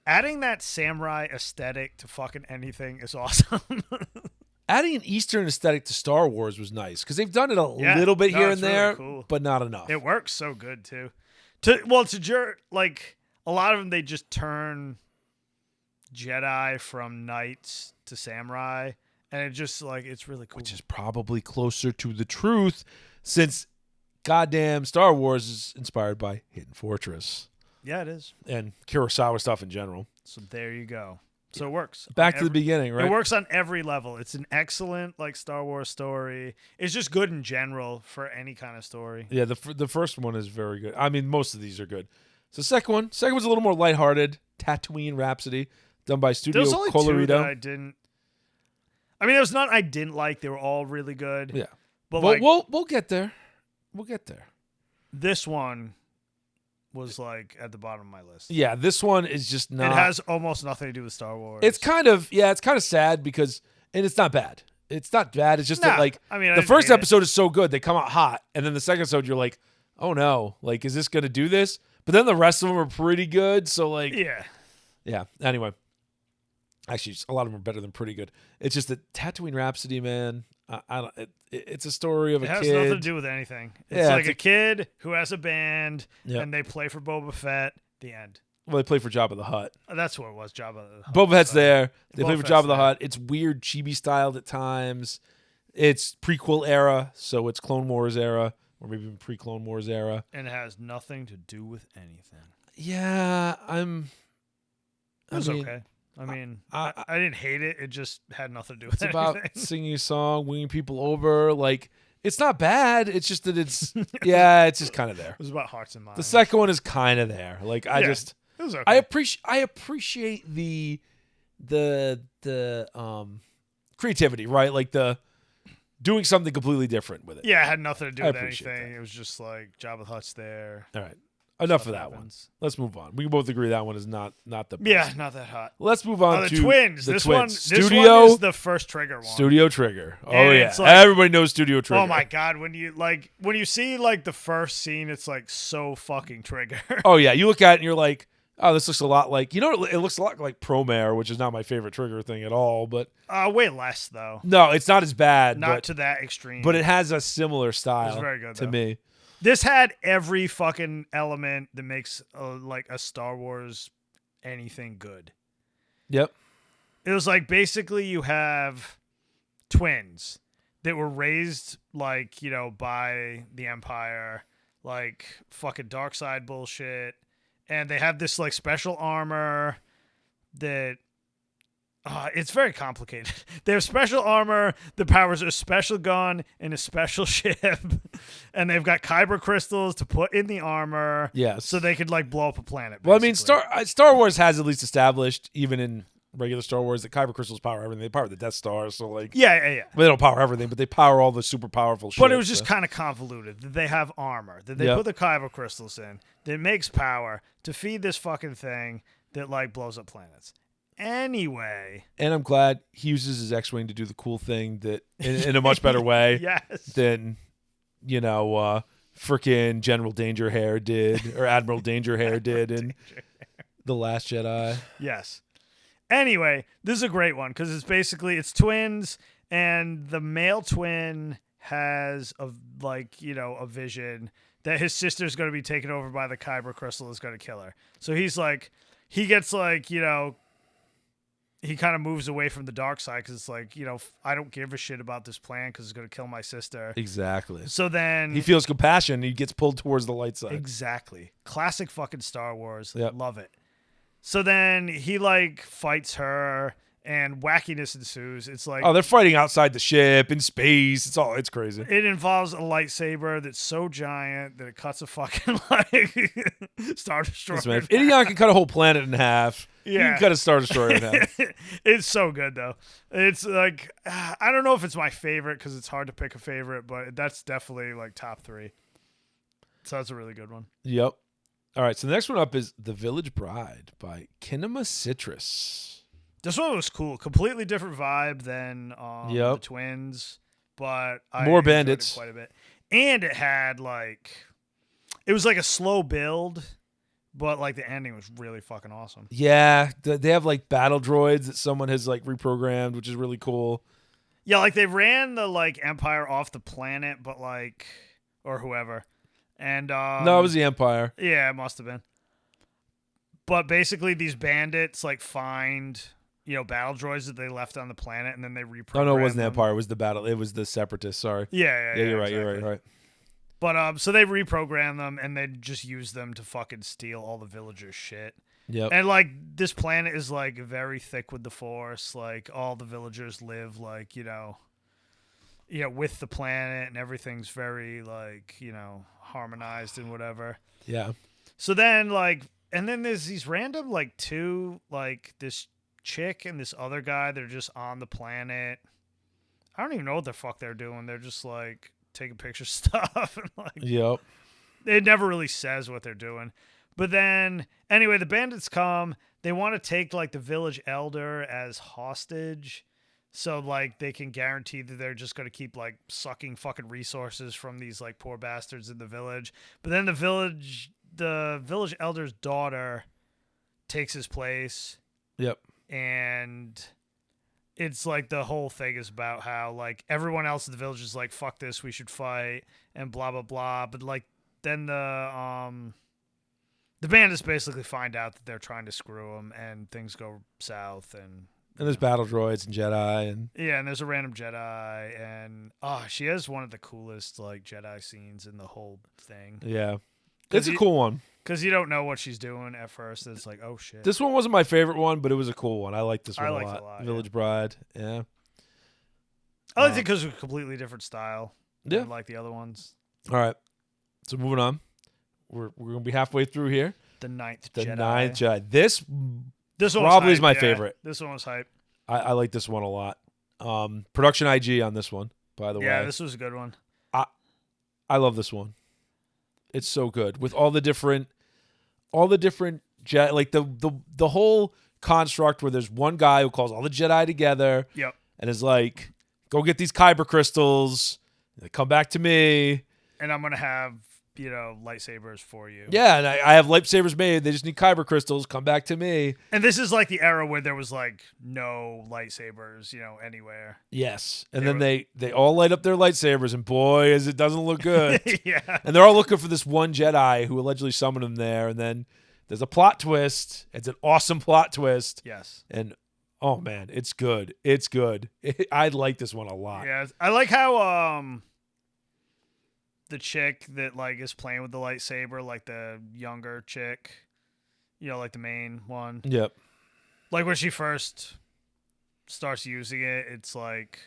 Adding that samurai aesthetic to fucking anything is awesome. Adding an Eastern aesthetic to Star Wars was nice because they've done it a little bit here and it's really there, cool. but not enough. It works so good too. Like a lot of them, they just turn Jedi from knights to samurai, and it just like it's really cool. Which is probably closer to the truth, since goddamn Star Wars is inspired by Hidden Fortress. Yeah, it is. And Kurosawa stuff in general. So there you go. So it works. Back to the beginning, right? It works on every level. It's an excellent like Star Wars story. It's just good in general for any kind of story. Yeah, the first one is very good. I mean, most of these are good. So second one's a little more lighthearted. Tatooine Rhapsody, done by Studio There's only Colorado. two that I didn't. I mean, there's none I didn't like. They were all really good. Yeah, but well, like we'll get there. We'll get there. This one was like at the bottom of my list. Yeah, this one is just not. It has almost nothing to do with Star Wars. It's kind of sad because, and it's not bad. It's not bad. It's just that like I mean, the first episode is so good they come out hot, and then the second episode you're like, oh no, like is this gonna do this? But then the rest of them are pretty good. So like, yeah. Anyway, actually, a lot of them are better than pretty good. It's just that Tatooine Rhapsody, man. It's a story of a kid. It has nothing to do with anything. It's like a kid who has a band, and they play for Boba Fett. The end. Well, they play for Jabba the Hutt. That's what it was, Jabba the Hutt. Boba Fett's there. They play Boba for Fett's Jabba the there. Hutt. It's weird chibi styled at times. It's prequel era, so it's Clone Wars era, or maybe even pre-Clone Wars era. And it has nothing to do with anything. Yeah, It was okay. I mean, I didn't hate it. It just had nothing to do with It's anything. about singing a song, winning people over. Like, it's not bad. It's just that it's, it's just kind of there. It was about hearts and minds. The second one is kind of there. Like, it was okay. I appreciate the creativity, right? Like the doing something completely different with it. Yeah, it had nothing to do I with appreciate anything. that. It was just like Jabba the Hutt's there. All right. Enough Stuff of that happens. one. Let's move on. We can both agree that one is not the best. Yeah, not that hot. Let's move on The to twins. the This twins. one Studio is the first Trigger one. Studio Trigger. Oh And yeah. it's like- Everybody knows Studio Trigger. Oh my god, when you see like the first scene, it's like so fucking Trigger. Oh yeah, you look at it and you're like, oh, this looks a lot like, it looks a lot like Promare, which is not my favorite Trigger thing at all, but Way less though. no, it's not as bad. Not but, to that extreme. but it has a similar style very good, to though. me. This had every fucking element that makes like a Star Wars anything good. Yep. It was like basically you have twins that were raised like, you know, by the Empire, like fucking dark side bullshit. And they have this like special armor that it's very complicated. They have special armor that powers a special gun and a special ship. And they've got kyber crystals to put in the armor. Yes. So they could like blow up a planet. Well, I mean, basically. Star Wars has at least established, even in regular Star Wars, that kyber crystals power everything. They power the Death Star, so like Yeah. well, they don't power everything, but they power all the super powerful shit. But it was just kind of convoluted. That they have armor. That they Yep. put the kyber crystals in. That makes power to feed this fucking thing that like blows up planets. Anyway. And I'm glad he uses his X-Wing to do the cool thing that in a much better way Yes. than, you know, frickin' General Danger Hair did, or Admiral Danger Hair did in The Last Jedi. Yes. Anyway, this is a great one because it's twins, and the male twin has a vision that his sister's going to be taken over by the kyber crystal is going to kill her. So he gets like, you know, he kind of moves away from the dark side because it's like, you know, I don't give a shit about this plan because it's going to kill my sister. Exactly. So then He feels compassion. He gets pulled towards the light side. Exactly. Classic fucking Star Wars. Yep. Love it. So then he like fights her and wackiness ensues. It's like Oh, they're fighting outside the ship in space. It's crazy. it involves a lightsaber that's so giant that it cuts a fucking like Star Destroyer. Listen, man, if Idion can cut a whole planet in half, he Yeah. can cut a Star Destroyer in half. It's so good though. It's like I don't know if it's my favorite because it's hard to pick a favorite, but that's definitely like top 3. So that's a really good one. Yep. All right, so the next one up is The Village Bride by Kinema Citrus. This one was cool. Completely different vibe than Yep. the twins, but I More enjoyed it bandits. quite a bit. And it had like, it was like a slow build, but like the ending was really fucking awesome. Yeah, they have like battle droids that someone has like reprogrammed, which is really cool. Yeah, like they ran the like Empire off the planet, but like, or whoever. And No, it was the Empire. yeah, it must have been. But basically, these bandits like find, you know, battle droids that they left on the planet, and then they reprogram. Oh no, it wasn't the them. Empire. It was the battle. It was the Separatists. Sorry. Yeah, You're right. exactly. You're right. But so they reprogram them, and they just use them to fucking steal all the villagers' shit. Yep. And like this planet is like very thick with the Force. Like all the villagers live like, you know, with the planet, and everything's very like, you know, harmonized and whatever. Yeah. So then like, and then there's these random like two, like this chick and this other guy. They're just on the planet. I don't even know what the fuck they're doing. They're just like taking picture stuff and like Yep. it never really says what they're doing. But then anyway, the bandits come. They want to take like the village elder as hostage. So like they can guarantee that they're just going to keep like sucking fucking resources from these like poor bastards in the village. But then the village elder's daughter takes his place, Yep. and it's like the whole thing is about how like everyone else in the village is like, fuck this, we should fight and blah blah blah. But like then the bandits basically find out that they're trying to screw them, and things go south. And there's battle droids and Jedi and yeah, and there's a random Jedi, and she has one of the coolest like Jedi scenes in the whole thing. yeah. It's a cool one. Because you don't know what she's doing at first. It's like, oh shit. This one wasn't my favorite one, but it was a cool one. I like this one I a liked lot. it a lot, Village Bride. Yeah. I liked it because it was a completely different style. Yeah. Than like the other ones. All right. So moving on. We're going to be halfway through here. The Ninth The Jedi. Ninth Jedi. This This one probably was is my hype, yeah. favorite. This one was hype. I like this one a lot. Production IG on this one, by the Yeah, way. this was a good one. I love this one. It's so good with all the different Jedi, like the whole construct where there's one guy who calls all the Jedi together. Yep. And is like, go get these kyber crystals. They come back to me. And I'm gonna have lightsabers for you. Yeah, and I have lightsabers made. They just need kyber crystals. Come back to me. And this is like the era where there was like no lightsabers, anywhere. Yes, and then they all light up their lightsabers, and boy, as it doesn't look good. Yeah. And they're all looking for this one Jedi who allegedly summoned them there, and then there's a plot twist. It's an awesome plot twist. Yes. And oh man, it's good. It's good. I like this one a lot. Yeah, I like how the chick that like is playing with the lightsaber, like the younger chick, like the main one. Yep. Like when she first starts using it, it's like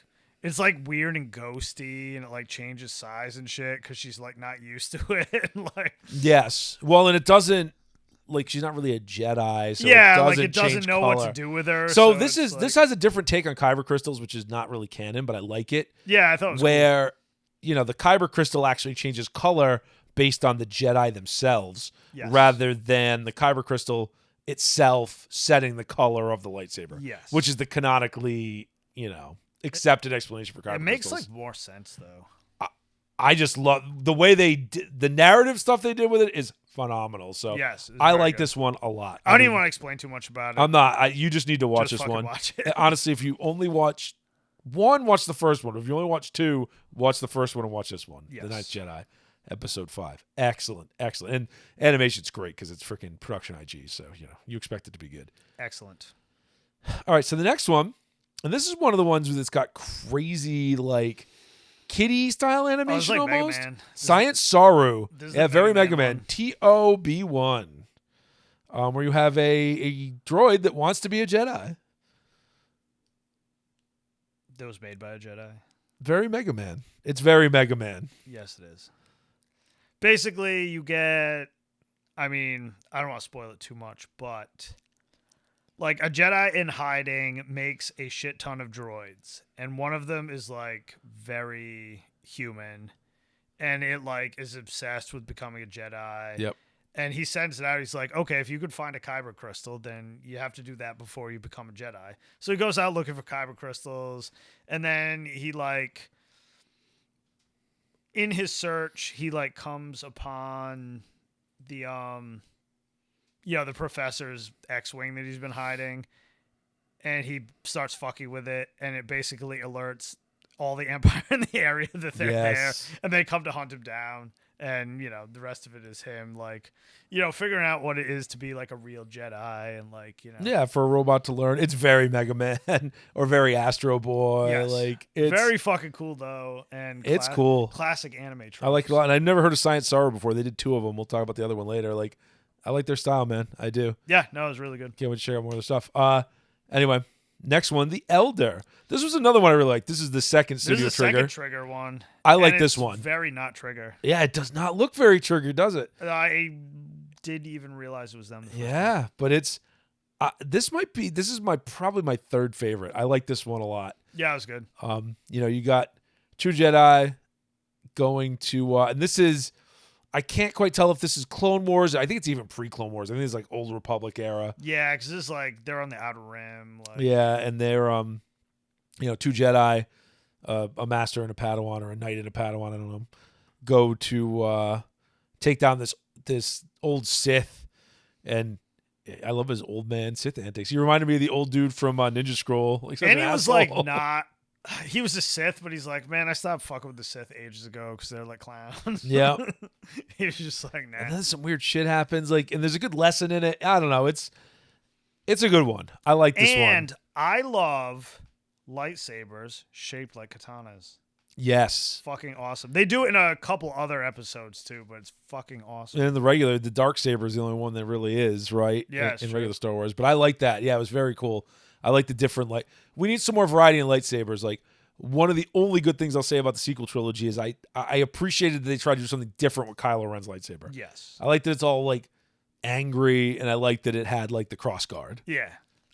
weird and ghosty, and it like changes size and shit because she's like not used to it. Like Yes. Well, and it doesn't like she's not really a Jedi, so it doesn't change know color. what to do with her. So this this has a different take on kyber crystals, which is not really canon, but I like it. Yeah, I thought it was where the kyber crystal actually changes color based on the Jedi themselves, Yes. rather than the kyber crystal itself setting the color of the lightsaber. Yes. Which is the canonically, accepted explanation for kyber It makes crystals. like more sense though. I just love the way they did the narrative stuff they did with it is phenomenal. So Yes, it's I very like good. this one a lot. I don't mean, even want to explain too much about it. I'm not. You just need to watch Just this fucking one. watch it. Honestly, if you only watch one, watch the first one. If you only watch two, watch the first one and watch this one. Yes. The Ninth Jedi, Episode 5. Excellent, excellent. And animation's great because it's freaking production IG. So you expect it to be good. Excellent. All right, so the next one, and this is one of the ones that's got crazy like kiddie style animation like Mega almost. Man. Science Saru. This is Yeah, the very Mega Mega Man Man. TOB1. Where you have a droid that wants to be a Jedi. That was made by a Jedi. Very Mega Man. It's very Mega Man. Yes, it is. Basically, you get. I mean, I don't want to spoil it too much, but like a Jedi in hiding makes a shit ton of droids, and one of them is like very human, and it like is obsessed with becoming a Jedi. Yep. And he sends it out. He's like, okay, if you could find a kyber crystal, then you have to do that before you become a Jedi. So he goes out looking for kyber crystals, and then he like, in his search, he like comes upon the the professor's X-wing that he's been hiding, and he starts fucking with it, and it basically alerts all the Empire in the area that they're there, and they come to hunt him down. And, the rest of it is him, like, figuring out what it is to be, like, a real Jedi and, like, Yeah, for a robot to learn. It's very Mega Man or very Astro Boy. Yes. Like, it's very fucking cool, though. And it's cool. Classic anime tropes. I like it a lot. And I've never heard of Science Saru before. They did 2 of them. We'll talk about the other one later. Like, I like their style, man. I do. Yeah, no, it was really good. Can't wait to share out more of their stuff. Anyway, next one, The Elder. This was another one I really liked. This is the second This Studio is the Trigger. second Trigger one. I like And this it's one. Very not Trigger. Yeah, it does not look very Trigger, does it? I didn't even realize it was them. Yeah, but it's this is probably my third favorite. I like this one a lot. Yeah, it was good. You got 2 Jedi going to and this is I can't quite tell if this is Clone Wars. I think it's even pre-Clone Wars. I think it's like Old Republic era. Yeah, because this is like they're on the Outer Rim. Like, Yeah, and they're 2 Jedi, a master and a Padawan, or a knight and a Padawan, I don't know, go to take down this old Sith. And I love his old man Sith antics. He reminded me of the old dude from Ninja Scroll. Like, such and an he was asshole. like not. He was a Sith, but he's like, man, I stopped fucking with the Sith ages ago because they're like clowns. Yeah. He was just like, nah. And then some weird shit happens. Like, and there's a good lesson in it. I don't know. It's a good one. I like this one. And I love lightsabers shaped like katanas. Yes. Fucking awesome. They do it in a couple other episodes too, but it's fucking awesome. And the dark saber is the only one that really is, right? Yeah, in it's regular true. Star Wars. But I like that. Yeah, it was very cool. I like the different we need some more variety in lightsabers. Like, one of the only good things I'll say about the sequel trilogy is I appreciated that they tried to do something different with Kylo Ren's lightsaber. Yes. I like that it's all like angry, and I like that it had like the cross guard. Yeah.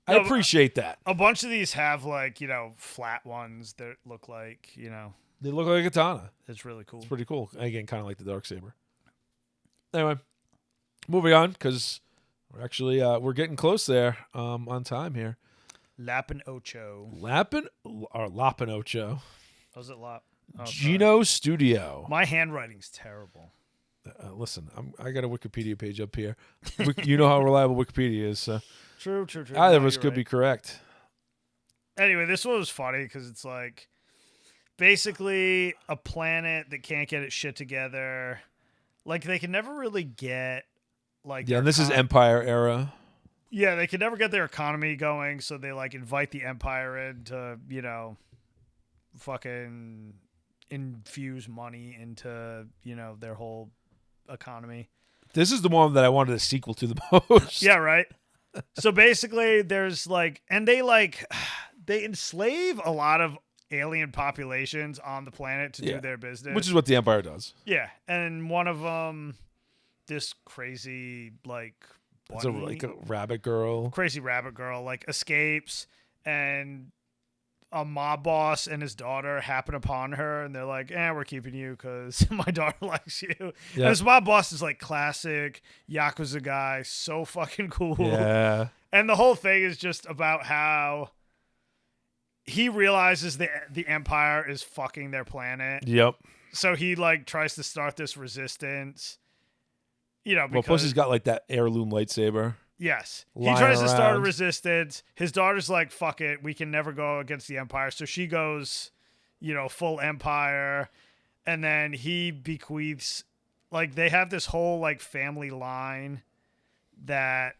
I appreciate that. A bunch of these have like, flat ones that look like, They look like a katana. it's really cool. It's pretty cool. Again, kind of like the dark saber. Anyway, moving on because we're actually we're getting close there on time here. Lapin Ocho. Lapin Ocho. Was it Lap? Oh, sorry. Gino Studio. My handwriting's terrible. Listen, I got a Wikipedia page up here. You know how reliable Wikipedia is. So. True. Either of No, us you're could right. be correct. Anyway, this one was funny because it's like basically a planet that can't get its shit together. Like they can never really get like Yeah, their and this is econ- Empire era. Yeah, they can never get their economy going, so they like invite the Empire in to, fucking infuse money into, their whole economy. This is the one that I wanted a sequel to the most. Yeah, right. So basically there's like and they enslave a lot of alien populations on the planet to Yeah. do their business. Which is what the Empire does. Yeah, and one of them, this crazy like It's a rabbit girl. crazy rabbit girl like escapes, and a mob boss and his daughter happen upon her, and they're like, we're keeping you because my daughter likes you. Yeah. And this mob boss is like classic Yakuza guy, so fucking cool. Yeah. And the whole thing is just about how he realizes the Empire is fucking their planet. Yep. So he like tries to start this resistance. Well, Because plus he's got like that heirloom lightsaber. yes, he lying tries to start a around. resistance. His daughter's like, "Fuck it, we can never go against the Empire." So she goes, full Empire, and then he bequeaths. Like they have this whole like family line that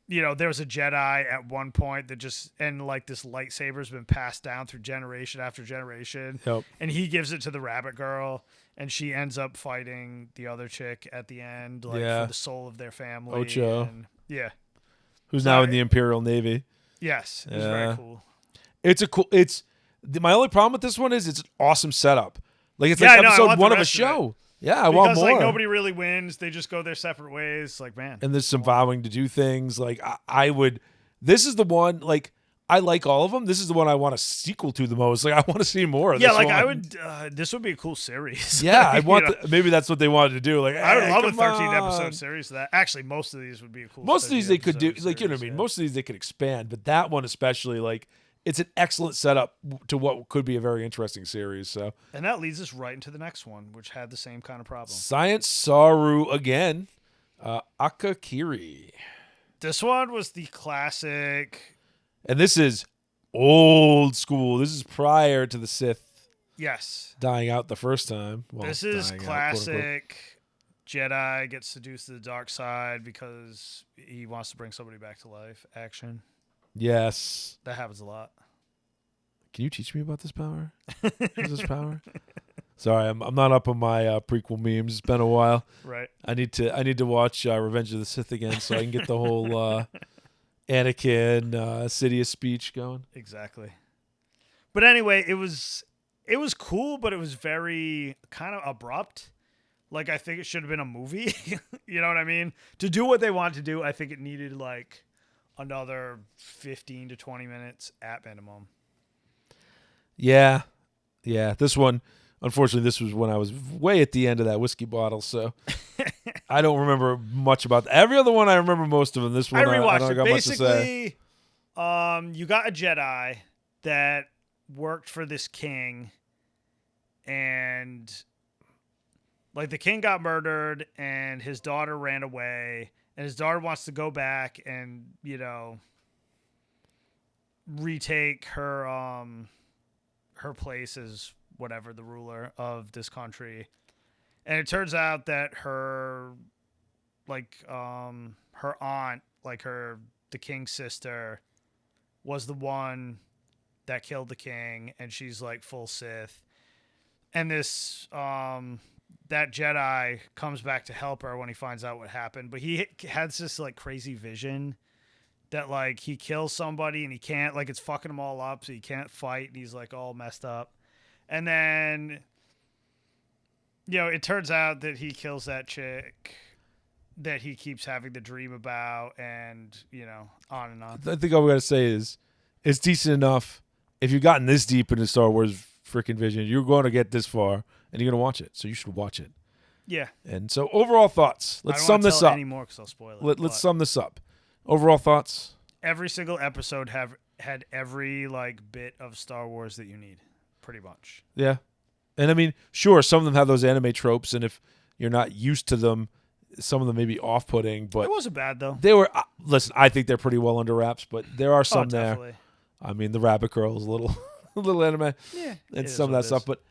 there's a Jedi at one point that just and like this lightsaber's been passed down through generation after generation. Yep. And he gives it to the rabbit girl, and she ends up fighting the other chick at the end, like Yeah. for the soul of their family. Ocho. And, yeah. Who's now in Sorry. the Imperial Navy. Yes. It's Yeah. very cool. My only problem with this one is it's an awesome setup. Like it's Yeah, like I know, I episode want the 1 of a rest of it. show. Yeah, I want Because more. like nobody really wins. They just go their separate ways. Like, man. And there's some vowing to do things. Like I would. This is the one. Like I like all of them. This is the one I want a sequel to the most. Like I want to see more. Of Yeah, this like one. I would. This would be a cool series. Yeah, I want. You know? Maybe that's what they wanted to do. Like I would hey, love a come 13 on. episode series of that. Actually, most of these would be a cool. Most of these they could do. episode Like you know what I series, mean. yeah. Most of these they could expand, but that one especially, like it's an excellent setup to what could be a very interesting series. So And that leads us right into the next one, which had the same kind of problem. Science Saru again, Akakiri, This one was the classic. and this is old school. This is prior to the Sith Yes, dying out the first time. Well, this is dying out, quote, unquote. classic. Jedi gets seduced to the dark side because he wants to bring somebody back to life. Action. Yes. That happens a lot. Can you teach me about this power? What is this power? Sorry, I'm not up on my prequel memes. It's been a while. Right. I need to watch Revenge of the Sith again so I can get the whole Anakin Sidious speech going. Exactly. But anyway, it was cool, but it was very kind of abrupt. Like I think it should have been a movie. You know what I mean? To do what they want to do, I think it needed like another 15 to 20 minutes at minimum. Yeah. This one, unfortunately, this was when I was way at the end of that whiskey bottle, so I don't remember much about that. Every other one I remember most of them. This one I I rewatched don't it. got much to say. Basically, you got a Jedi that worked for this king, and like the king got murdered, and his daughter ran away, and his daughter wants to go back and retake her her place as whatever the ruler of this country. And it turns out that her her aunt, like the king's sister, was the one that killed the king, and she's like full Sith. And this that Jedi comes back to help her when he finds out what happened, but he has this like crazy vision that like he kills somebody and he can't, like it's fucking him all up, so he can't fight, and he's like all messed up. And then it turns out that he kills that chick that he keeps having the dream about, and on and on. I think all we got to say is it's decent enough. If you've gotten this deep into Star Wars freaking vision, you're going to get this far, and you're going to watch it. So you should watch it. Yeah. And so overall thoughts. Let's I don't sum wanna this tell up. anymore because I'll spoil it. Let's but sum this up. Overall thoughts. every single episode had every like bit of Star Wars that you need, pretty much. Yeah. And I mean, sure, some of them have those anime tropes, and if You're not used to them. Some of them may be off-putting, but It wasn't bad though. they were. Listen, I think they're pretty well under wraps, but there are some there. Definitely. I mean, the Rabbit Girl is a little, a little anime, Yeah, it and is some of what that it stuff. is. But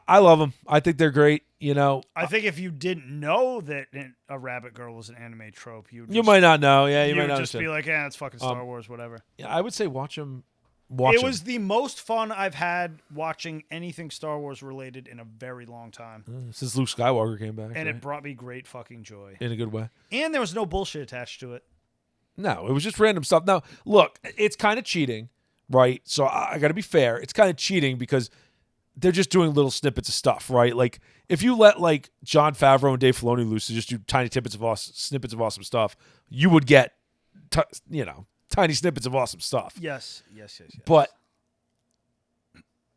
I love them. I think they're great. You know, I think if you didn't know that a rabbit girl was an anime trope, you you might not know. Yeah, you you might would not just be understand. like, "Yeah, it's fucking Star Wars, whatever." Yeah, I would say watch them. It was the most fun I've had watching anything Star Wars related in a very long time, Since Luke Skywalker came back, and right? it brought me great fucking joy. In a good way. And there was no bullshit attached to it. No, it was just random stuff. Now, look, it's kind of cheating, right? So I got to be fair. It's kind of cheating because they're just doing little snippets of stuff, right? Like if you let like Jon Favreau and Dave Filoni loose to just do tiny snippets of awesome stuff, you would get, tiny snippets of awesome stuff. Yes. But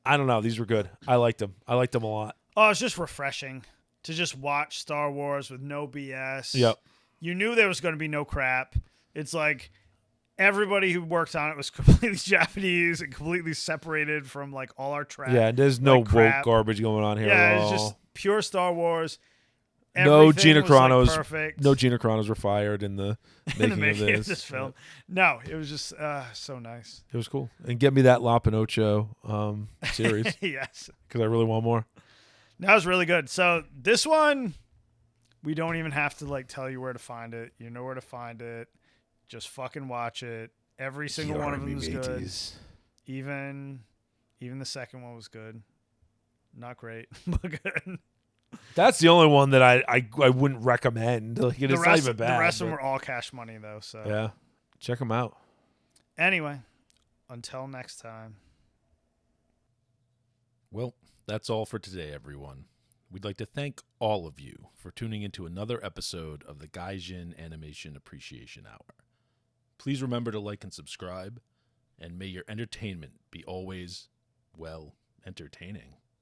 I don't know. These were good. I liked them. I liked them a lot. Oh, it's just refreshing to just watch Star Wars with no BS. Yep. You knew there was going to be no crap. It's like everybody who worked on it was completely Japanese and completely separated from like all our trap. Yeah, there's no like, woke crap. garbage going on here Yeah, at it's all. just pure Star Wars. No Everything Gina was, like, Carano's. perfect. No Gina Carano's were fired in the in the making making of of this film. Yeah. No, it was just so nice. It was cool. And get me that La Pinocho series Yes. because I really want more. That was really good. So this one, we don't even have to like tell you where to find it. You know where to find it. Just fucking watch it. Every single one of them is good. Even the second one was good. Not great, but good. That's the only one that I wouldn't recommend. Like, it's not even bad. The rest of them but- were all cash money though. So Yeah. Check them out. anyway, until next time. Well, that's all for today, everyone. We'd like to thank all of you for tuning into another episode of the Gaijin Animation Appreciation Hour. Please remember to like and subscribe, and may your entertainment be always, well, entertaining.